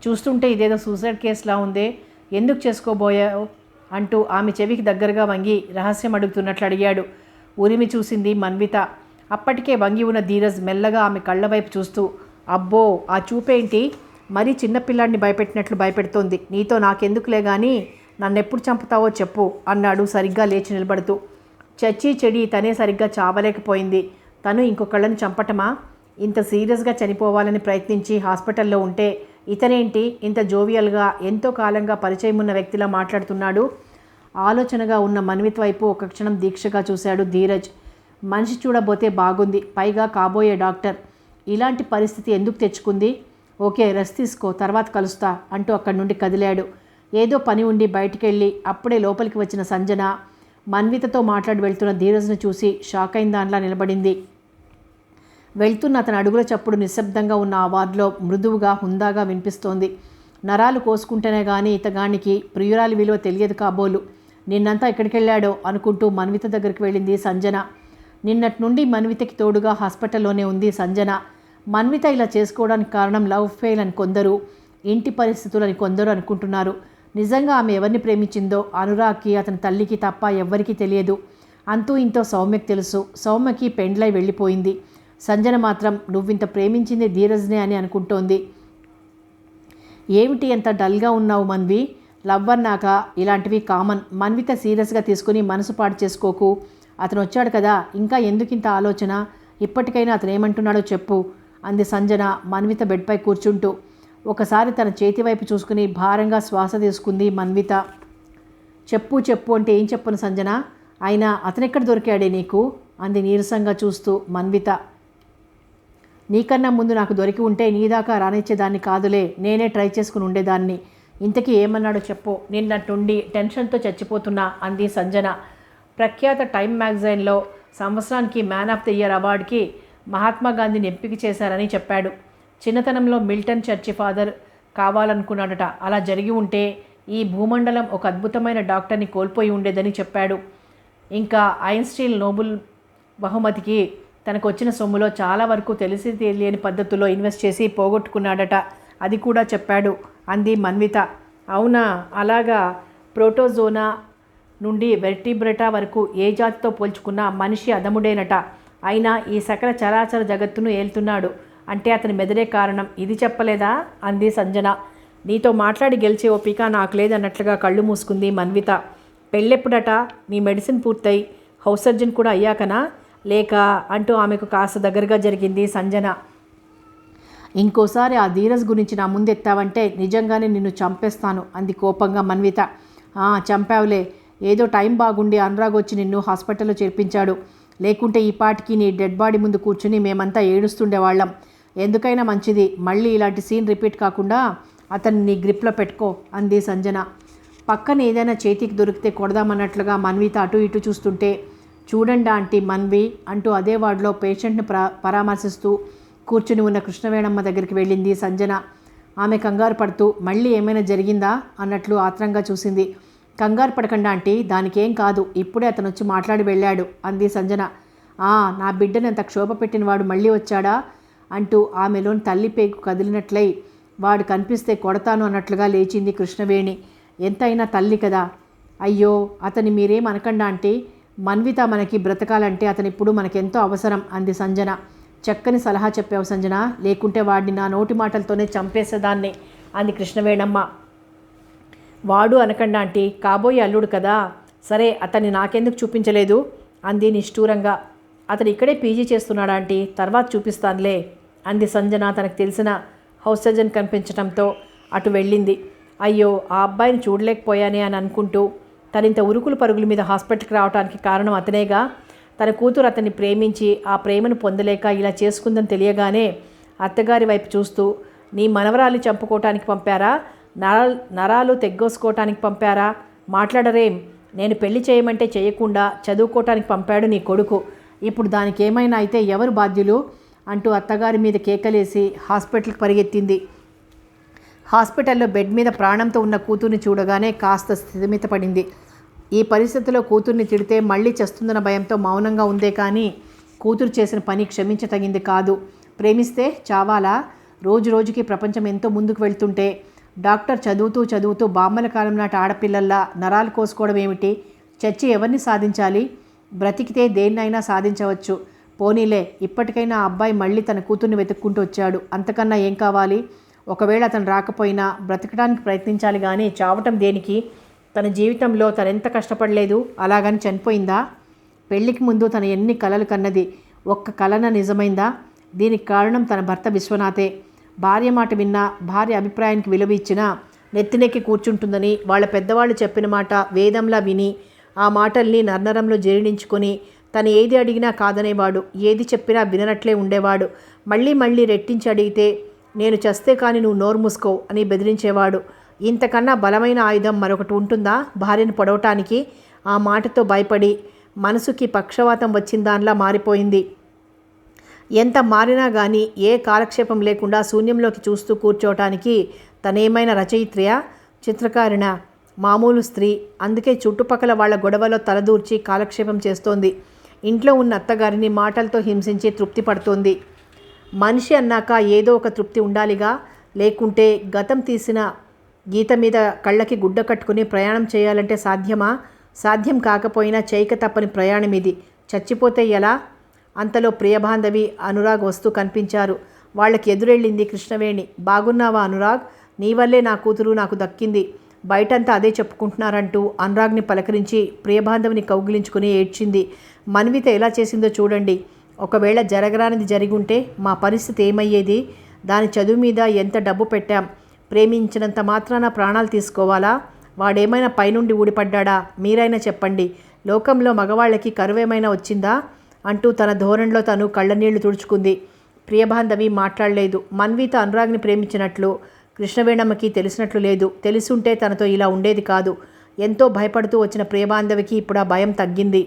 చూస్తుంటే ఇదేదో సూసైడ్ కేసులా ఉందే. ఎందుకు చేసుకోబోయావు అంటూ ఆమె చెవికి దగ్గరగా వంగి రహస్యం అడుగుతున్నట్లు అడిగాడు. ఉరిమి చూసింది మన్విత. అప్పటికే వంగి ఉన్న ధీరజ్ మెల్లగా ఆమె కళ్ళ వైపు చూస్తూ, అబ్బో ఆ చూపేంటి? మరీ చిన్నపిల్లాడిని భయపెట్టినట్లు భయపెడుతోంది. నీతో నాకెందుకులే కానీ నన్నెప్పుడు చంపుతావో చెప్పు అన్నాడు సరిగ్గా లేచి నిలబడుతూ. చచ్చి చెడి తనే సరిగ్గా చావలేకపోయింది. తను ఇంకొకళ్ళని చంపటమా? ఇంత సీరియస్గా చనిపోవాలని ప్రయత్నించి హాస్పిటల్లో ఉంటే ఇతనేంటి ఇంత జోవియల్గా ఎంతో కాలంగా పరిచయం ఉన్న వ్యక్తిలా మాట్లాడుతున్నాడు? ఆలోచనగా ఉన్న మన్విత్ వైపు ఒక క్షణం దీక్షగా చూశాడు ధీరజ్. మనిషి చూడబోతే బాగుంది, పైగా కాబోయే డాక్టర్. ఇలాంటి పరిస్థితి ఎందుకు తెచ్చుకుంది? ఓకే, రెస్ట్ తీసుకో, తర్వాత కలుస్తా అంటూ అక్కడి నుండి కదిలాడు. ఏదో పని ఉండి బయటికెళ్ళి అప్పుడే లోపలికి వచ్చిన సంజన మన్వితతో మాట్లాడి వెళ్తున్న ధీరజ్ను చూసి షాక్ అయిన దానిలా నిలబడింది. వెళ్తున్న అతని అడుగుల చప్పుడు నిశ్శబ్దంగా ఉన్న ఆ వార్డులో మృదువుగా హుందాగా వినిపిస్తోంది. నరాలు కోసుకుంటేనే కానీ ఇతగానికి ప్రియురాలి విలువ తెలియదు కాబోలు. నిన్నంతా ఎక్కడికెళ్ళాడో అనుకుంటూ మన్విత దగ్గరికి వెళ్ళింది సంజన. నిన్నటి నుండి మన్వితకి తోడుగా హాస్పిటల్లోనే ఉంది సంజన. మన్విత ఇలా చేసుకోవడానికి కారణం లవ్ ఫెయిల్ అని కొందరు, ఇంటి పరిస్థితులని కొందరు అనుకుంటున్నారు. నిజంగా ఆమె ఎవరిని ప్రేమించిందో అనురాగ్కి, అతని తల్లికి తప్ప ఎవ్వరికీ తెలియదు. అంతూ ఇంతో సౌమ్యకి తెలుసు. సౌమ్యకి పెండ్లై వెళ్ళిపోయింది. సంజన మాత్రం నువ్వింత ప్రేమించింది ధీరజ్నే అని అనుకుంటోంది. ఏమిటి ఎంత డల్గా ఉన్నావు మన్వి? లవ్ అన్నాక ఇలాంటివి కామన్. మన్విత సీరియస్గా తీసుకుని మనసు పాడు చేసుకోకు. అతను వచ్చాడు కదా, ఇంకా ఎందుకింత ఆలోచన? ఇప్పటికైనా అతను ఏమంటున్నాడో చెప్పు అంది సంజన మన్విత బెడ్పై కూర్చుంటూ. ఒకసారి తన చేతి వైపు చూసుకుని భారంగా శ్వాస తీసుకుంది మన్విత. చెప్పు చెప్పు అంటే ఏం చెప్పను సంజన? అయినా అతనెక్కడ దొరికాడే నీకు అంది నీరసంగా చూస్తూ మన్విత. నీకన్నా ముందు నాకు దొరికి ఉంటే నీ దాకా రానిచ్చేదాన్ని కాదులే, నేనే ట్రై చేసుకుని ఉండేదాన్ని. ఇంతకీ ఏమన్నాడో చెప్పు, నిన్నట్టుండి టెన్షన్తో చచ్చిపోతున్నా అంది సంజన. ప్రఖ్యాత టైమ్ మ్యాగజైన్లో సంవత్సరానికి మ్యాన్ ఆఫ్ ది ఇయర్ అవార్డుకి మహాత్మా గాంధీని ఎంపిక చేశారని చెప్పాడు. చిన్నతనంలో మిల్టన్ చర్చి ఫాదర్ కావాలనుకున్నాడట. అలా జరిగి ఉంటే ఈ భూమండలం ఒక అద్భుతమైన డాక్టర్ని కోల్పోయి ఉండేదని చెప్పాడు. ఇంకా ఐన్స్టీన్ నోబెల్ బహుమతికి తనకు వచ్చిన సొమ్ములో చాలా వరకు తెలిసి తెలియని పద్ధతుల్లో ఇన్వెస్ట్ చేసి పోగొట్టుకున్నాడట. అది కూడా చెప్పాడు అంది మన్విత. అవునా, అలాగా. ప్రోటోజోనా నుండి వెర్టిబ్రెటా వరకు ఏ జాతితో పోల్చుకున్నా మనిషి అదముడేనట. అయినా ఈ సకల చరాచర జగత్తును ఏల్తున్నాడు అంటే అతని మెదడే కారణం. ఇది చెప్పలేదా అంది సంజన. నీతో మాట్లాడి గెలిచే ఓపిక నాకు లేదన్నట్లుగా కళ్ళు మూసుకుంది మన్విత. పెళ్ళెప్పుడట? నీ మెడిసిన్ పూర్తయి హౌస్ సర్జన్ కూడా అయ్యాకనా, లేక అంటూ ఆమెకు కాస్త దగ్గరగా జరిగింది సంజన. ఇంకోసారి ఆ ధీరజ్ గురించి నా ముందెత్తావంటే నిజంగానే నిన్ను చంపేస్తాను అంది కోపంగా మన్విత. చంపావులే, ఏదో టైం బాగుండి అనురాగ్ వచ్చి నిన్ను హాస్పిటల్లో చేర్పించాడు. లేకుంటే ఈ పాటికి నీ డెడ్ బాడీ ముందు కూర్చుని మేమంతా ఏడుస్తుండేవాళ్ళం. ఎందుకైనా మంచిది మళ్ళీ ఇలాంటి సీన్ రిపీట్ కాకుండా అతన్ని నీ గ్రిప్లో పెట్టుకో అంది సంజన. పక్కన ఏదైనా చేతికి దొరికితే కొడదామన్నట్లుగా మన్విత అటు ఇటు చూస్తుంటే, చూడండి ఆంటీ మన్వి అంటూ అదే వార్డులో పేషెంట్ని పరామర్శిస్తూ కూర్చుని ఉన్న కృష్ణవేణమ్మ దగ్గరికి వెళ్ళింది సంజన. ఆమె కంగారు పడుతూ మళ్ళీ ఏమైనా జరిగిందా అన్నట్లు ఆత్రంగా చూసింది. కంగారు పడకండి ఆంటీ, దానికేం కాదు, ఇప్పుడే అతను వచ్చి మాట్లాడి వెళ్ళాడు అంది సంజన. నా బిడ్డని అంత క్షోభ పెట్టినవాడు మళ్ళీ వచ్చాడా అంటూ ఆమెలోని తల్లి పేగు కదిలినట్లయి వాడు కనిపిస్తే కొడతాను అన్నట్లుగా లేచింది కృష్ణవేణి. ఎంతైనా తల్లి కదా. అయ్యో అతని మీరేం అనకండా ఆంటీ, మన్విత మనకి బ్రతకాలంటే అతను ఇప్పుడు మనకెంతో అవసరం అంది సంజన. చక్కని సలహా చెప్పావు సంజన, లేకుంటే వాడిని నా నోటి మాటలతోనే చంపేసేదాన్ని అంది కృష్ణవేణమ్మ. వాడు అనకండా ఆంటీ, కాబోయే అల్లుడు కదా. సరే అతన్ని నాకెందుకు చూపించలేదు అంది నిష్ఠూరంగా. అతను ఇక్కడే పీజీ చేస్తున్నాడా ఆంటీ, తర్వాత చూపిస్తానులే అంది సంజన. తనకు తెలిసిన హౌస్ సర్జన్ కనిపించడంతో అటు వెళ్ళింది. అయ్యో ఆ అబ్బాయిని చూడలేకపోయానే అని అనుకుంటూ తనింత ఉరుకులు పరుగుల మీద హాస్పిటల్కి రావడానికి కారణం అతనేగా. తన కూతురు అతన్ని ప్రేమించి ఆ ప్రేమను పొందలేక ఇలా చేసుకుందని తెలియగానే అత్తగారి వైపు చూస్తూ, నీ మనవరాలు చంపుకోవటానికి పంపారా, నరాలు తెగ్గోసుకోవటానికి పంపారా, మాట్లాడరేం, నేను పెళ్లి చేయమంటే చేయకుండా చదువుకోవటానికి పంపాడు నీ కొడుకు, ఇప్పుడు దానికి ఏమైనా అయితే ఎవరు బాధ్యులు అంటూ అత్తగారి మీద కేకలేసి హాస్పిటల్కి పరిగెత్తింది. హాస్పిటల్లో బెడ్ మీద ప్రాణంతో ఉన్న కూతుర్ని చూడగానే కాస్త స్థిమితపడింది. ఈ పరిస్థితిలో కూతుర్ని తిడితే మళ్ళీ చేస్తుందన్న భయంతో మౌనంగా ఉందే కానీ కూతురు చేసిన పని క్షమించతగింది కాదు. ప్రేమిస్తే చావాలా? రోజు రోజుకి ప్రపంచం ఎంతో ముందుకు వెళ్తుంటే డాక్టర్ చదువుతూ బామ్మల కాలం నాటి ఆడపిల్లల్లా నరాలు కోసుకోవడం ఏమిటి? చచ్చి ఎవరిని సాధించాలి? బ్రతికితే దేన్నైనా సాధించవచ్చు. పోనీలే, ఇప్పటికైనా ఆ అబ్బాయి మళ్ళీ తన కూతుర్ని వెతుక్కుంటూ వచ్చాడు, అంతకన్నా ఏం కావాలి? ఒకవేళ అతను రాకపోయినా బ్రతకడానికి ప్రయత్నించాలి కానీ చావటం దేనికి? తన జీవితంలో తనెంత కష్టపడలేదు, అలాగని చనిపోయిందా? పెళ్లికి ముందు తను ఎన్ని కలలు కన్నది, ఒక్క కలన నిజమైందా? దీనికి కారణం తన భర్త విశ్వనాథే. భార్య మాట విన్నా, భార్య అభిప్రాయానికి విలువ ఇచ్చినా నెత్తినెక్కి కూర్చుంటుందని వాళ్ళ పెద్దవాళ్ళు చెప్పిన మాట వేదంలా విని ఆ మాటల్ని నర్నరంలో జీర్ణించుకొని తను ఏది అడిగినా కాదనేవాడు, ఏది చెప్పినా విననట్లే ఉండేవాడు. మళ్ళీ మళ్ళీ రెట్టించి అడిగితే నేను చస్తే కానీ నువ్వు నోరు మూసుకో అని బెదిరించేవాడు. ఇంతకన్నా బలమైన ఆయుధం మరొకటి ఉంటుందా భార్యను పొడవటానికి? ఆ మాటతో భయపడి మనసుకి పక్షవాతం వచ్చిన దానిలా మారిపోయింది. ఎంత మారినా కానీ ఏ కాలక్షేపం లేకుండా శూన్యంలోకి చూస్తూ కూర్చోవటానికి తనేమైనా రచయిత్రియా, చిత్రకారిణ? మామూలు స్త్రీ. అందుకే చుట్టుపక్కల వాళ్ళ గొడవలో తలదూర్చి కాలక్షేపం చేస్తోంది. ఇంట్లో ఉన్న అత్తగారిని మాటలతో హింసించి తృప్తి పడుతోంది. మనిషి అన్నాక ఏదో ఒక తృప్తి ఉండాలిగా, లేకుంటే గతం తీసిన గీత మీద కళ్ళకి గుడ్డ కట్టుకుని ప్రయాణం చేయాలంటే సాధ్యమా? సాధ్యం కాకపోయినా చేయక తప్పని ప్రయాణం ఇది. చచ్చిపోతే ఎలా? అంతలో ప్రియబాంధవి అనురాగ్ వస్తూ కనిపించారు. వాళ్ళకి ఎదురెళ్ళింది కృష్ణవేణి. బాగున్నావా అనురాగ్? నీ వల్లే నా కూతురు నాకు దక్కింది, బయటంతా అదే చెప్పుకుంటున్నారంటూ అనురాగ్ని పలకరించి ప్రియబాంధవిని కౌగిలించుకుని ఏడ్చింది. మన్విత ఎలా చేసిందో చూడండి. ఒకవేళ జరగరానిది జరిగుంటే మా పరిస్థితి ఏమయ్యేది? దాని చదువు మీద ఎంత డబ్బు పెట్టాం. ప్రేమించినంత మాత్రాన ప్రాణాలు తీసుకోవాలా? వాడేమైనా పైనుండి ఊడిపడ్డా? మీరైనా చెప్పండి. లోకంలో మగవాళ్ళకి కరువేమైనా వచ్చిందా అంటూ తన ధోరణిలో తను కళ్ళనీళ్లు తుడుచుకుంది. ప్రియబాంధవి మాట్లాడలేదు. మన్విత అనురాగ్ని ప్రేమించినట్లు కృష్ణవేణమ్మకి తెలిసినట్లు లేదు. తెలుసుంటే తనతో ఇలా ఉండేది కాదు. ఎంతో భయపడుతూ వచ్చిన ప్రియబాంధవికి ఇప్పుడు ఆ భయం తగ్గింది.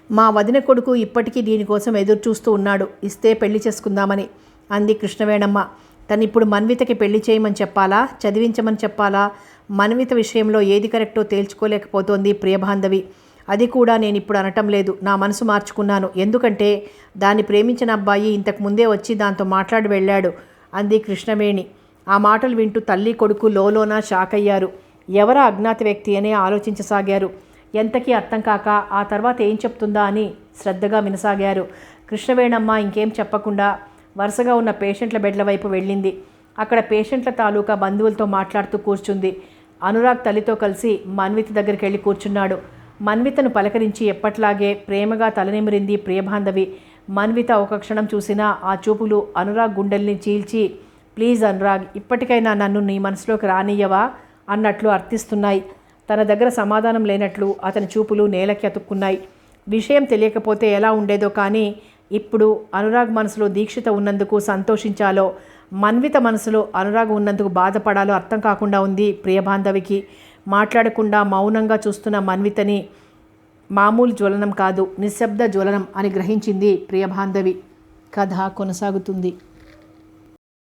మా వదిన కొడుకు ఇప్పటికీ దీనికోసం ఎదురు చూస్తూ ఉన్నాడు, ఇస్తే పెళ్లి చేసుకుందామని అంది కృష్ణవేణమ్మ. తను ఇప్పుడు మన్వితకి పెళ్లి చేయమని చెప్పాలా, చదివించమని చెప్పాలా? మన్విత విషయంలో ఏది కరెక్టో తేల్చుకోలేకపోతోంది ప్రియబాంధవి. అది కూడా నేను ఇప్పుడు అనటం లేదు, నా మనసు మార్చుకున్నాను. ఎందుకంటే దాన్ని ప్రేమించిన అబ్బాయి ఇంతకు ముందే వచ్చి దాంతో మాట్లాడి వెళ్ళాడు అంది కృష్ణవేణి. ఆ మాటలు వింటూ తల్లి కొడుకు లోలోన షాక్ అయ్యారు. ఎవరా అజ్ఞాత వ్యక్తి అని ఆలోచించసాగారు. ఎంతకీ అర్థం కాక ఆ తర్వాత ఏం చెప్తుందా అని శ్రద్ధగా వినసాగారు. కృష్ణవేణమ్మ ఇంకేం చెప్పకుండా వరుసగా ఉన్న పేషెంట్ల బెడ్ల వైపు వెళ్ళింది. అక్కడ పేషెంట్ల తాలూకా బంధువులతో మాట్లాడుతూ కూర్చుంది. అనురాగ్ తల్లితో కలిసి మన్విత దగ్గరికి వెళ్ళి కూర్చున్నాడు. మన్వితను పలకరించి ఎప్పట్లాగే ప్రేమగా తలనిమిరింది ప్రియబాంధవి. మన్విత ఒక క్షణం చూసినా ఆ చూపులు అనురాగ్ గుండెల్ని చీల్చి, ప్లీజ్ అనురాగ్, ఇప్పటికైనా నన్ను నీ మనసులోకి రానియ్యవా అన్నట్లు అర్థిస్తున్నాయి. తన దగ్గర సమాధానం లేనట్లు అతని చూపులు నేలకి అతుక్కున్నాయి. విషయం తెలియకపోతే ఎలా ఉండేదో కానీ ఇప్పుడు అనురాగ్ మనసులో దీక్షిత ఉన్నందుకు సంతోషించాలో, మన్విత మనసులో అనురాగ్ ఉన్నందుకు బాధపడాలో అర్థం కాకుండా ఉంది ప్రియబాంధవికి. మాట్లాడకుండా మౌనంగా చూస్తున్న మన్వితని మామూలు జ్వలనం కాదు, నిశ్శబ్ద జ్వలనం అని గ్రహించింది ప్రియబాంధవి. కథ కొనసాగుతుంది.